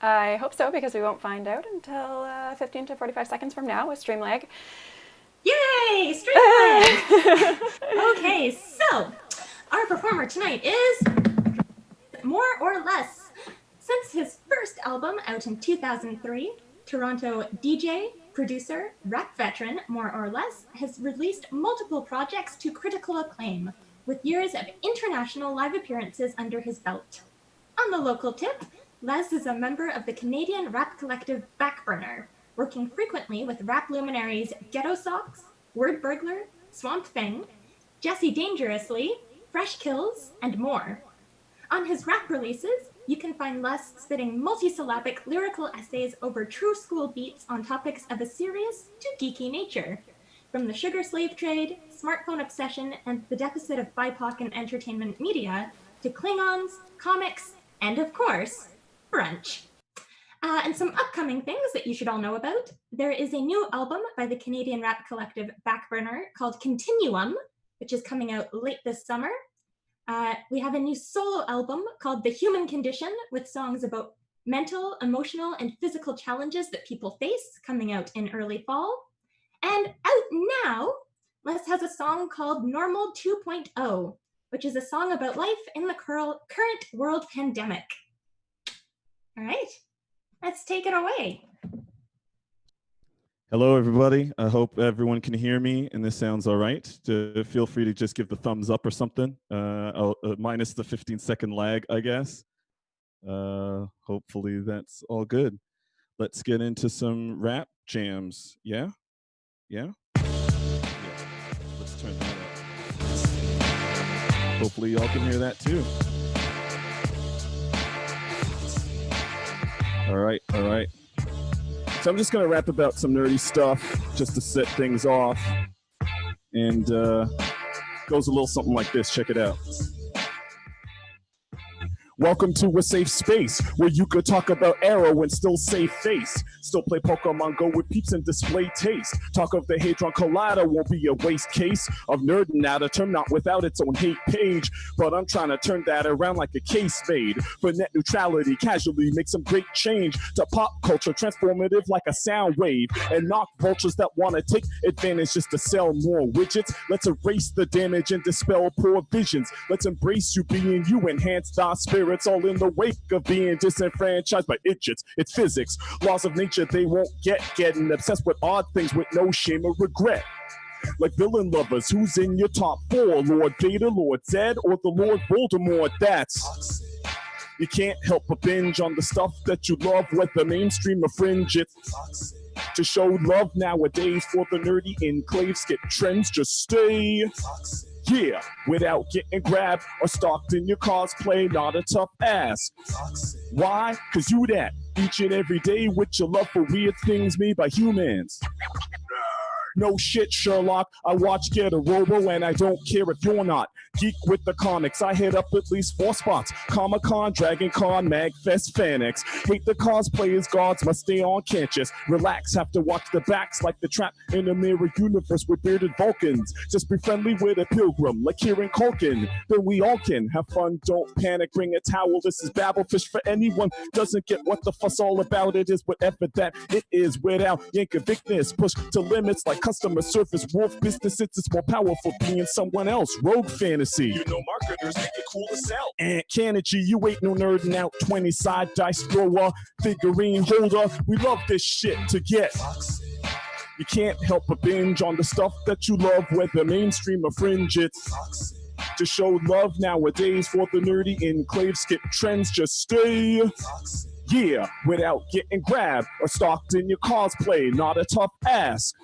I hope so, because we won't find out until 15 to 45 seconds from now with stream lag. Yay! Streamline! Okay, so our performer tonight is More or Less. Since his first album out in 2003, Toronto DJ, producer, rap veteran More or Less has released multiple projects to critical acclaim, with years of international live appearances under his belt. On the local tip, Les is a member of the Canadian rap collective Byrne, working frequently with rap luminaries Ghetto Socks, Word Burglar, Swamp Thing, Jesse Dangerously, Fresh Kills, and more. On his rap releases, you can find Les spitting multisyllabic lyrical essays over true school beats on topics of a serious to geeky nature, from the sugar slave trade, smartphone obsession, and the deficit of BIPOC in entertainment media, to Klingons, comics, and of course, brunch. And some upcoming things that you should all know about. There is a new album by the Canadian rap collective Backburner called Continuum, which is coming out late this summer. We have a new solo album called The Human Condition, with songs about mental, emotional, and physical challenges that people face, coming out in early fall. And out now, Les has a song called Normal 2.0, which is a song about life in the current world pandemic. All right, let's take it away. Hello, everybody. I hope everyone can hear me and this sounds all right. Feel free to just give the thumbs up or something, minus the 15-second lag, I guess. Hopefully that's all good. Let's get into some rap jams. Yeah? Yeah? Let's turn that up. Hopefully y'all can hear that too. All right, all right. So I'm just going to rap about some nerdy stuff just to set things off. And goes a little something like this. Check it out. Welcome to a safe space where you could talk about Arrow and still save face. Still play Pokemon Go with peeps and display taste. Talk of the Hadron Collider won't be a waste case of nerding out a term not without its own hate page. But I'm trying to turn that around like a case made for net neutrality, casually make some great change to pop culture, transformative like a sound wave, and knock vultures that want to take advantage just to sell more widgets. Let's erase the damage and dispel poor visions. Let's embrace you being you, enhance our spirit. It's all in the wake of being disenfranchised by idiots. It's physics, laws of nature they won't get, getting obsessed with odd things with no shame or regret. Like villain lovers, who's in your top 4? Lord Vader, Lord Zed, or the Lord Voldemort? That's you can't help but binge on the stuff that you love, whether mainstream or fringe. It's to show love nowadays for the nerdy enclave. Skip trends, just stay. Yeah, without getting grabbed or stalked in your cosplay, not a tough ask. Why? Cause you that each and every day with your love for weird things made by humans. No shit, Sherlock. I watch Get a Robo and I don't care if you're not. Geek with the comics, I hit up at least 4 spots. Comic-Con, Dragon Con, Magfest, Fanex. Hate the cosplayers, gods must stay on campus. Relax, have to watch the backs like the trap in a mirror universe with bearded Vulcans. Just be friendly with a pilgrim like Kieran Culkin. Then we all can have fun, don't panic, bring a towel. This is Babblefish for anyone. Doesn't get what the fuss all about. It is whatever that it is without Yankovicness. Push to limits like customer service, wolf business. It's more powerful being someone else. Rogue fantasy. You know marketers make it cool to sell. And Kanagy, you ain't no nerding out. 20 side dice thrower, figurine holder. We love this shit to get. You can't help but binge on the stuff that you love, whether mainstream or fringe. It's to show love nowadays for the nerdy enclave. Skip trends, just stay. Yeah, without getting grabbed or stalked in your cosplay, not a tough ask.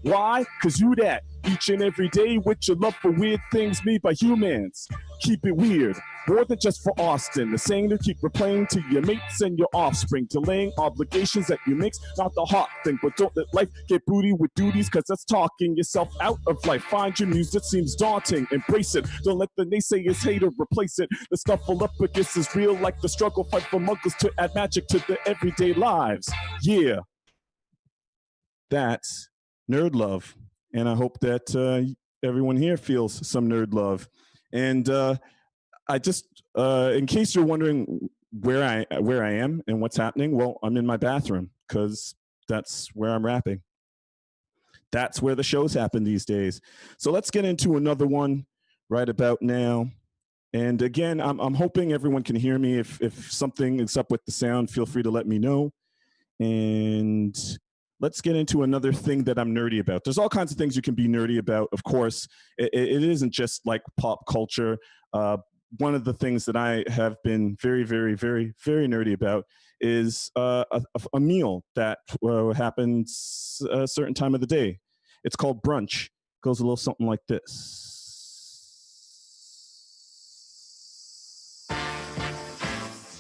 Why? Cause you that each and every day with your love for weird things made by humans. Keep it weird, more than just for Austin. The saying to keep replaying to your mates and your offspring. Delaying obligations that you makes not the hot thing. But don't let life get booty with duties, cause that's talking yourself out of life. Find your muse that seems daunting, embrace it. Don't let the naysayers hate or replace it. The scuffle up against is real, like the struggle fight for muggles to add magic to their everyday lives. Yeah, that's nerd love. And I hope that everyone here feels some nerd love. And I just, in case you're wondering where I am and what's happening, well, I'm in my bathroom because that's where I'm rapping. That's where the shows happen these days. So let's get into another one right about now. And again, I'm hoping everyone can hear me. If something is up with the sound, feel free to let me know. And let's get into another thing that I'm nerdy about. There's all kinds of things you can be nerdy about. Of course, it isn't just like pop culture. One of the things that I have been very, very, very, very nerdy about is a meal that happens a certain time of the day. It's called brunch. It goes a little something like this.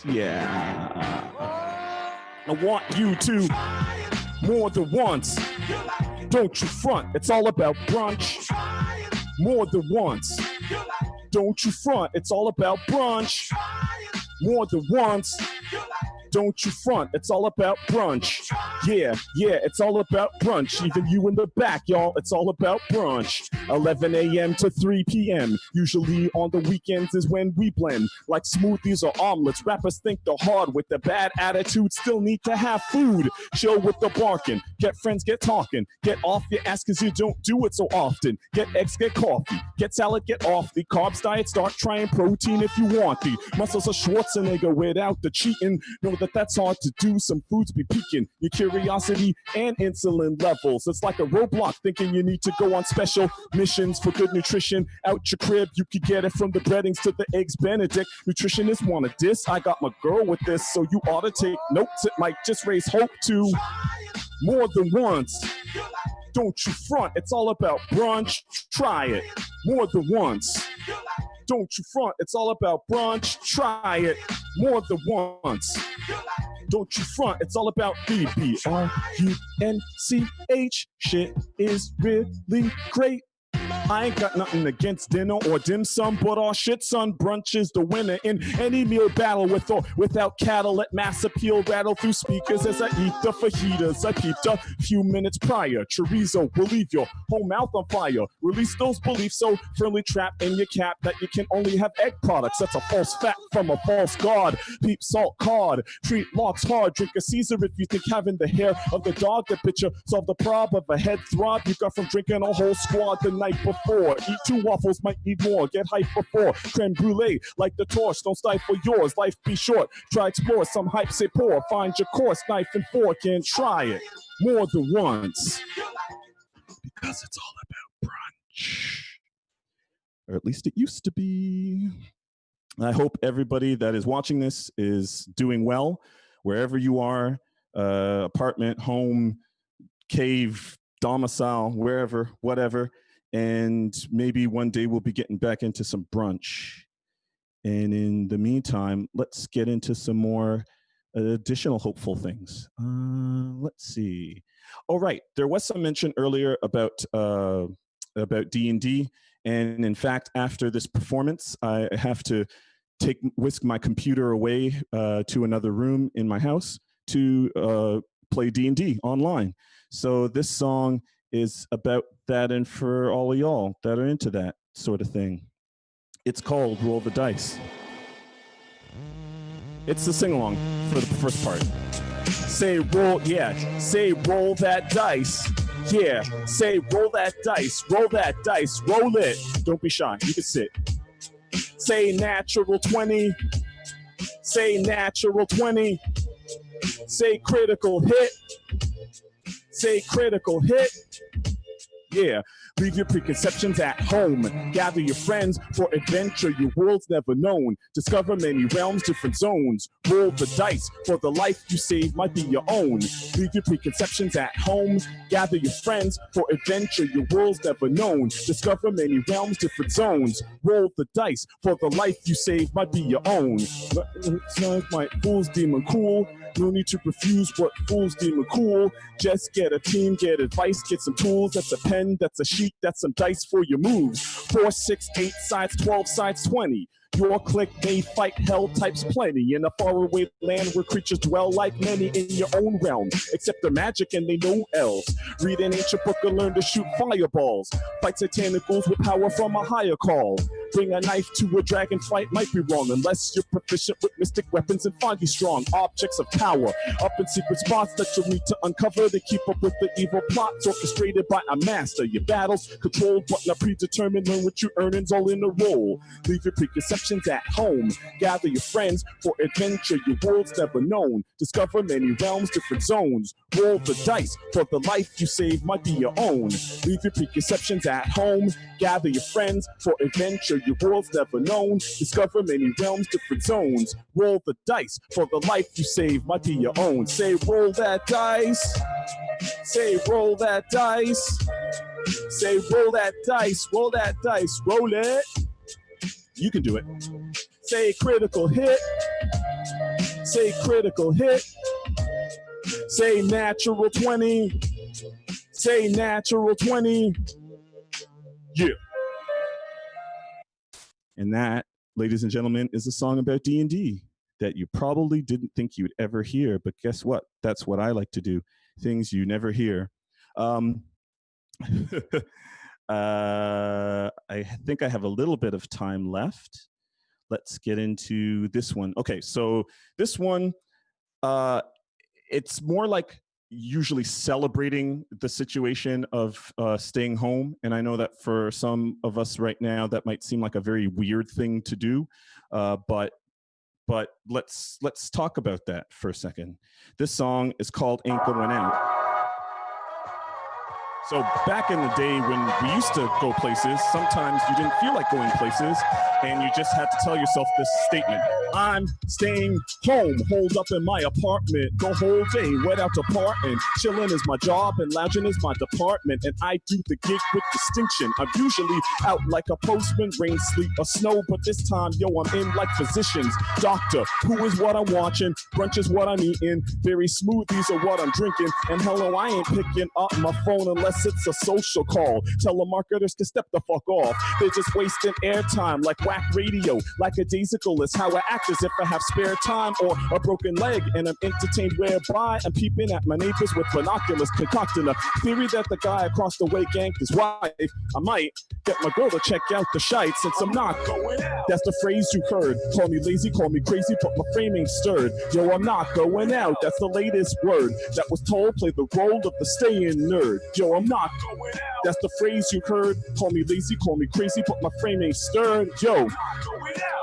Yeah. I want you to more than once. Don't you front. It's all about brunch. More than once. Don't you front. It's all about brunch. More than once. Don't you front. It's all about brunch. Yeah, it's all about brunch. Even you in the back, y'all, it's all about brunch. 11 a.m. to 3 p.m. Usually on the weekends is when we blend. Like smoothies or omelets. Rappers think they're hard with the bad attitude. Still need to have food. Chill with the barking. Get friends, get talking. Get off your ass cause you don't do it so often. Get eggs, get coffee. Get salad, get off the carbs diet. Start trying protein if you want the muscles of Schwarzenegger without the cheating. Know that that's hard to do. Some foods be piquing your curiosity and insulin levels. It's like a roadblock thinking you need to go on special missions for good nutrition. Out your crib, you could get it from the breadings to the eggs Benedict. Nutritionists want to diss. I got my girl with this, so you ought to take notes. It might just raise hope to more than once. Don't you front. It's all about brunch. Try it more than once. Don't you front. It's all about brunch. Try it more than once. Don't you front, it's all about BBRUNCH. Shit is really great. I ain't got nothing against dinner or dim sum, but all shit, son, brunch is the winner in any meal battle with or without cattle. Let mass appeal rattle through speakers as I eat the fajitas. I peeped a few minutes prior. Chorizo will leave your whole mouth on fire. Release those beliefs so firmly trapped in your cap that you can only have egg products. That's a false fact from a false god. Peep salt card, treat locks hard. Drink a Caesar if you think having the hair of the dog that picture solve the problem of a head throb you got from drinking a whole squad the night before. Eat 2 waffles, might need more. Get hype before. Creme brulee, like the torch. Don't stifle yours. Life be short. Try explore. Some hype say poor. Find your course, knife and fork, and try it more than once. Because it's all about brunch. Or at least it used to be. I hope everybody that is watching this is doing well, wherever you are, apartment, home, cave, domicile, wherever, whatever. And maybe one day we'll be getting back into some brunch. And in the meantime, let's get into some more additional hopeful things. Let's see. All right, there was some mention earlier about D&D. And in fact, after this performance, I have to whisk my computer away to another room in my house to play D&D online. So this song is about that, and for all of y'all that are into that sort of thing. It's called Roll the Dice. It's the sing-along for the first part. Say roll, yeah, say roll that dice. Yeah, say roll that dice, roll that dice, roll it. Don't be shy, you can sit. Say natural 20. Say natural 20. Say critical hit. Say critical hit. Yeah, leave your preconceptions at home. Gather your friends for adventure your world's never known. Discover many realms, different zones. Roll the dice for the life you save might be your own. Leave your preconceptions at home. Gather your friends for adventure your world's never known. Discover many realms, different zones. Roll the dice for the life you save might be your own. My fools demon cool. No need to refuse what fools deem cool. Just get a team, get advice, get some tools. That's a pen, that's a sheet, that's some dice for your moves. 4, 6, 8 sides, 12 sides, 20. Your clique may fight hell types plenty in a faraway land where creatures dwell like many in your own realm. Except they're magic and they know elves. Read an ancient book and learn to shoot fireballs. Fight satanicals with power from a higher call. Bring a knife to a dragon fight might be wrong unless you're proficient with mystic weapons and foggy strong objects of power. Up in secret spots that you'll need to uncover to keep up with the evil plots orchestrated by a master. Your battles controlled but not predetermined. Learn what your earnings all in a roll. Leave your preconceptions at home. Gather your friends for adventure your world's never known. Discover many realms, different zones. Roll the dice for the life you save might be your own. Leave your preconceptions at home. Gather your friends for adventure your world's never known. Discover many realms, different zones. Roll the dice for the life you save might be your own. Say roll that dice. Say roll that dice. Say roll that dice. Roll that dice. Roll it. You can do it. Say critical hit. Say critical hit. Say natural 20. Say natural 20. Yeah. And that, ladies and gentlemen, is a song about D&D that you probably didn't think you'd ever hear, but guess what? That's what I like to do. Things you never hear. I think I have a little bit of time left. Let's get into this one. Okay, so this one, it's more like usually celebrating the situation of staying home. And I know that for some of us right now, that might seem like a very weird thing to do, but let's talk about that for a second. This song is called Ain't Going Out. So back in the day when we used to go places, sometimes you didn't feel like going places and you just had to tell yourself this statement. I'm staying home, holed up in my apartment the whole day, without departing. Chilling is my job and lounging is my department. And I do the gig with distinction. I'm usually out like a postman, rain, sleet, or snow. But this time, yo, I'm in like physicians. Doctor, who is what I'm watching? Brunch is what I'm eating. Berry smoothies are what I'm drinking. And hello, I ain't picking up my phone unless it's a social call. Telemarketers can step the fuck off. They're just wasting airtime like whack radio. Like a daisical is how I act as if I have spare time or a broken leg. And I'm entertained whereby I'm peeping at my neighbors with binoculars, concocting a theory that the guy across the way ganked his wife. I might get my girl to check out the shite since I'm not going out. That's the phrase you heard. Call me lazy, call me crazy, but my frame ain't stirred. Yo, I'm not going out. That's the latest word that was told. Play the role of the stay-in nerd. Yo, I'm not going out. That's the phrase you heard. Call me lazy, call me crazy, but my frame ain't stirred. Yo,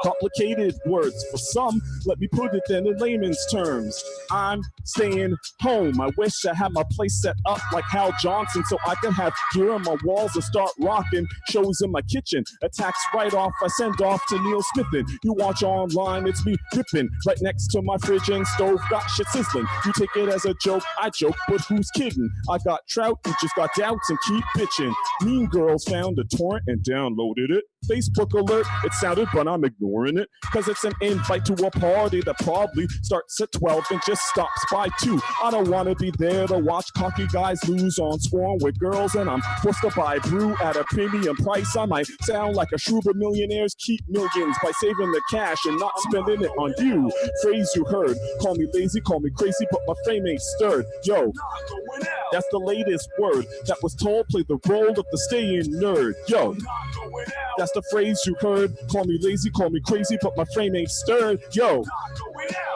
complicated words for some. Let me put it then in layman's terms. I'm staying home. I wish I had my place set up like Hal Johnson so I could have gear on my walls and start rocking. Shows in my kitchen. Attacks right off. I send off to Neil Smithin. You watch online, it's me ripping right next to my fridge and stove. Got shit sizzling. You take it as a joke. I joke, but who's kidding? I got trout. You just got doubts and keep bitching. Mean Girls found a torrent and downloaded it. Facebook alert, it sounded, but I'm ignoring it. Cause it's an invite to a party that probably starts at 12 and just stops by 2. I don't wanna be there to watch cocky guys lose on Sworn with girls, and I'm forced to buy brew at a premium price. I might sound like a shrew, but millionaires keep millions by saving the cash and not spending it on you. Phrase you heard, call me lazy, call me crazy, but my frame ain't stirred. Yo, that's the latest word that was told. Play the role of the stay-in nerd. Yo, that's the phrase you heard. Call me lazy, call me crazy, but my frame ain't stirred. Yo,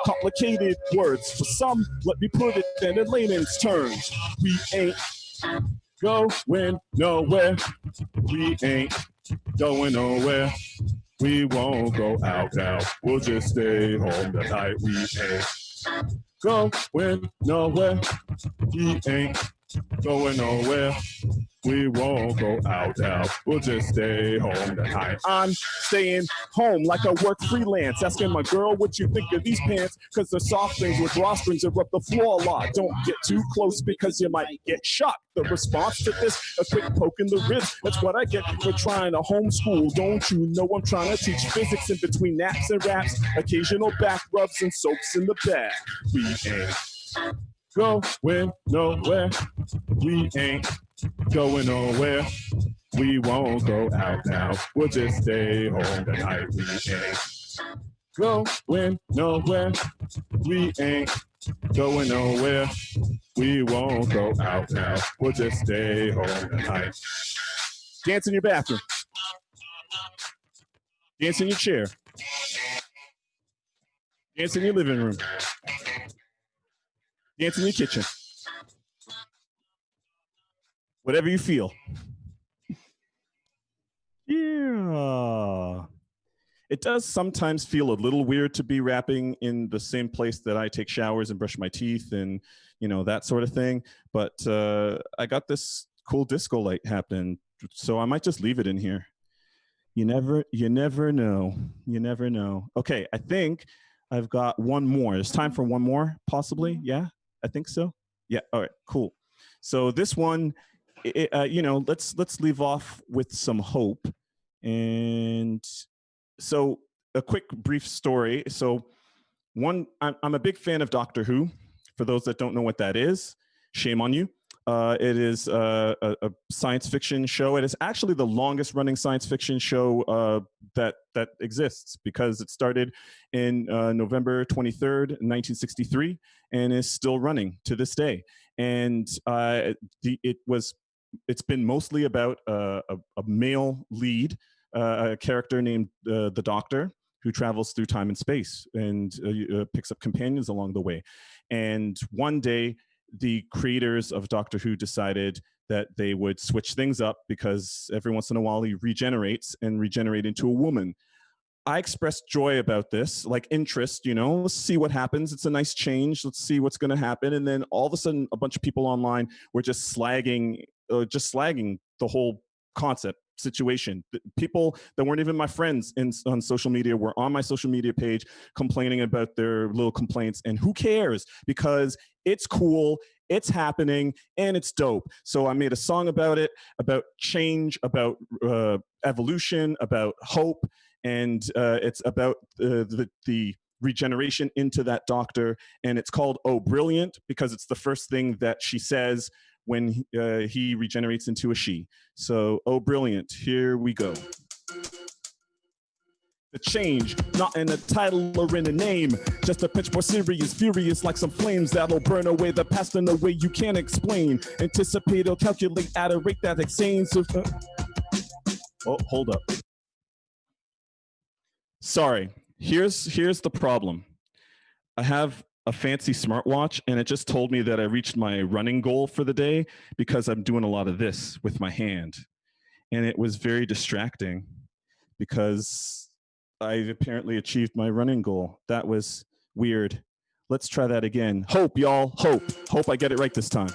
complicated words for some. Let me put it then in layman's terms. We ain't going nowhere. We ain't going nowhere. We won't go out now. We'll just stay home tonight. We ain't going nowhere. We ain't going nowhere. We won't go out now. We'll just stay home tonight. I'm staying home like I work freelance. Asking my girl what you think of these pants. Cause they're soft things with drawstrings that rub the floor a lot. Don't get too close because you might get shot. The response to this, a quick poke in the ribs. That's what I get for trying to homeschool. Don't you know I'm trying to teach physics in between naps and raps. Occasional back rubs and soaps in the back. We ain't going nowhere. We ain't going nowhere. We won't go out now. We'll just stay home tonight. We ain't going nowhere. We ain't going nowhere. We won't go out now. We'll just stay home tonight. Dance in your bathroom. Dance in your chair. Dance in your living room. Dance in your kitchen. Whatever you feel. Yeah. It does sometimes feel a little weird to be rapping in the same place that I take showers and brush my teeth and, you know, that sort of thing. But I got this cool disco light happening, so I might just leave it in here. You never know. You never know. Okay, I think I've got one more. It's time for one more, possibly. Yeah, I think so. Yeah. All right. Cool. So this one, you know, let's leave off with some hope. And so a quick brief story. So I'm a big fan of Doctor Who. For those that don't know what that is, shame on you. It is a science fiction show. It is actually the longest running science fiction show that exists, because it started in November 23rd, 1963, and is still running to this day. And it's been mostly about a male lead, a character named the Doctor, who travels through time and space and picks up companions along the way. And one day, the creators of Doctor Who decided that they would switch things up, because every once in a while he regenerates into a woman. I expressed joy about this, like interest, you know, let's see what happens. It's a nice change. Let's see what's going to happen. And then all of a sudden, a bunch of people online were just slagging just slagging the whole concept situation. People that weren't even my friends on social media were on my social media page complaining about their little complaints, and who cares, because it's cool, it's happening, and it's dope. So I made a song about it, about change, about evolution, about hope, and it's about the regeneration into that doctor, and it's called "Oh Brilliant" because it's the first thing that she says when he regenerates into a she. So, oh, brilliant. Here we go. The change, not in a title or in a name, just a pinch more serious, furious like some flames that'll burn away the past in a way you can't explain. Anticipate or calculate at a rate that's insane. So, oh, hold up. Sorry, here's the problem. I have a fancy smartwatch, and it just told me that I reached my running goal for the day because I'm doing a lot of this with my hand. And it was very distracting because I apparently achieved my running goal. That was weird. Let's try that again. Hope, y'all, hope. Hope I get it right this time.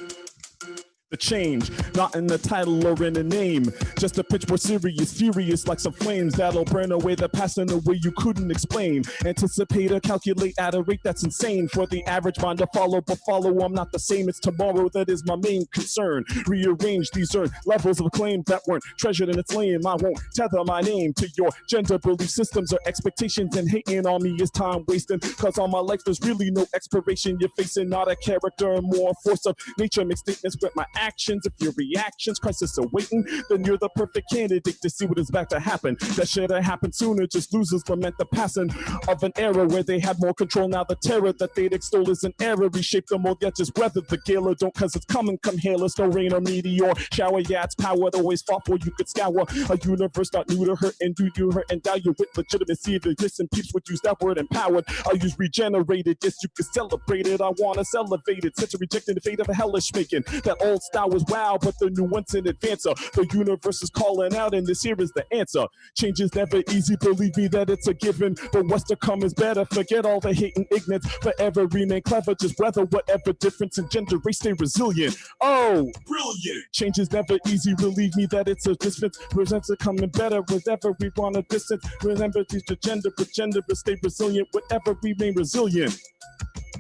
The change, not in the title or in a name, just a pitch more serious, furious like some flames that'll burn away the past in a way you couldn't explain. Anticipate or calculate at a rate that's insane for the average mind to follow, but follow I'm not the same. It's tomorrow that is my main concern. Rearrange these earned levels of claim that weren't treasured in its lane. I won't tether my name to your gender belief systems or expectations, and hating on me is time wasting, cause all my life there's really no expiration. You're facing not a character, more force of nature. Make statements with my actions. If your reactions crisis awaiting, then you're the perfect candidate to see what is about to happen. That should have happened sooner. Just losers lament the passing of an era where they had more control. Now the terror that they'd extol is an error. Reshape them all, yet just weather the gale. Or don't, cause it's coming, come hailers. No rain or meteor shower. Yeah, it's power that always fought for. You could scour a universe not new to hurt, and do you hurt, endow you with legitimacy. The listen peeps would use that word empowered. I'll use regenerated. Yes, you could celebrate it. I want us elevated. Since rejecting the fate of a hellish making. That old style was wow, but the new one's in advance. The universe is calling out, and this here is the answer. Change is never easy, believe me that it's a given. But what's to come is better. Forget all the hate and ignorance. Forever remain clever, just weather whatever difference in gender, race, stay resilient. Oh, brilliant. Change is never easy, believe me that it's a distance. Presents are coming better wherever we want a distance. Remember these gender, but stay resilient. Whatever remain resilient.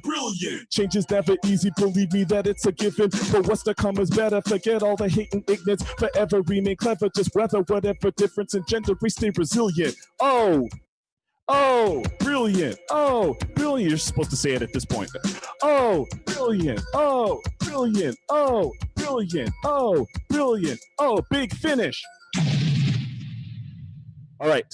Brilliant. Change is never easy, believe me that it's a given. But what's to come is better. Forget all the hate and ignorance. Forever remain clever, just weather whatever difference in gender, race, stay resilient. Oh, brilliant. Oh, brilliant. You're supposed to say it at this point. Oh, brilliant. Oh, brilliant. Oh, brilliant. Oh, brilliant. Oh, big finish. All right.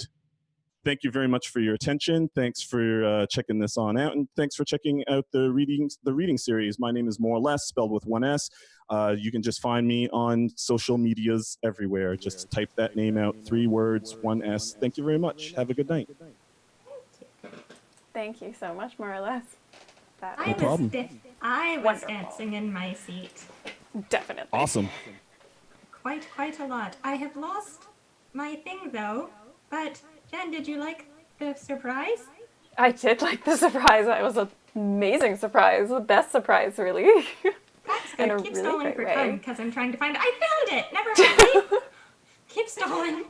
Thank you very much for your attention. Thanks for checking this on out, and thanks for checking out the reading series. My name is More or Less, spelled with one S. You can just find me on social medias everywhere. Just type that name out, 3 words, 1 S. Thank you very much. Have a good night. Thank you so much, More or Less. No problem. I was dancing in my seat. Definitely. Awesome. Quite a lot. I have lost my thing though, but Jen, did you like the surprise? I did like the surprise. That was an amazing surprise. The best surprise, really. That's In good. a Keep really stalling great for way. time because I'm trying to find it. I found it! Never mind. Keep stalling.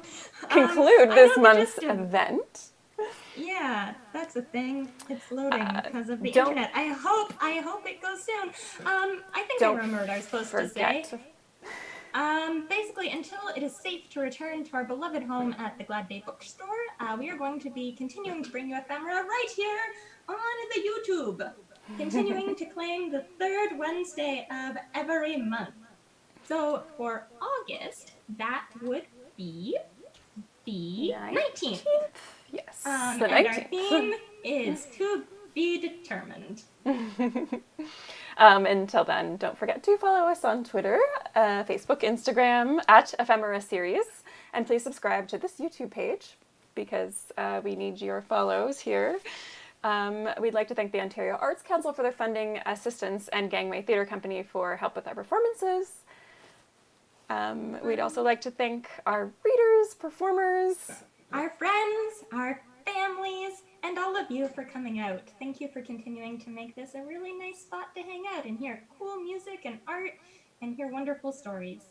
Conclude I this know the month's gist of- event. Yeah, that's a thing. It's loading because of the don't- internet. I hope it goes soon. I think I Don't remember what I was supposed to say. Forget. Basically, until it is safe to return to our beloved home at the Glad Day Bookstore, we are going to be continuing to bring you Ephemera right here on the YouTube, continuing to claim the 3rd Wednesday of every month. So for August, that would be the 19th. Yes, And the 19th. our theme is to be determined. Until then, don't forget to follow us on Twitter, Facebook, Instagram, at Ephemera Series. And please subscribe to this YouTube page because we need your follows here. We'd like to thank the Ontario Arts Council for their funding, assistance, and Gangway Theatre Company for help with our performances. We'd also like to thank our readers, performers, our friends, our families, and all of you for coming out. Thank you for continuing to make this a really nice spot to hang out and hear cool music and art and hear wonderful stories.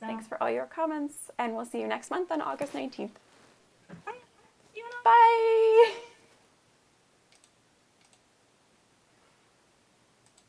So, Thanks for all your comments, and we'll see you next month on August 19th. bye. See you in August. Bye!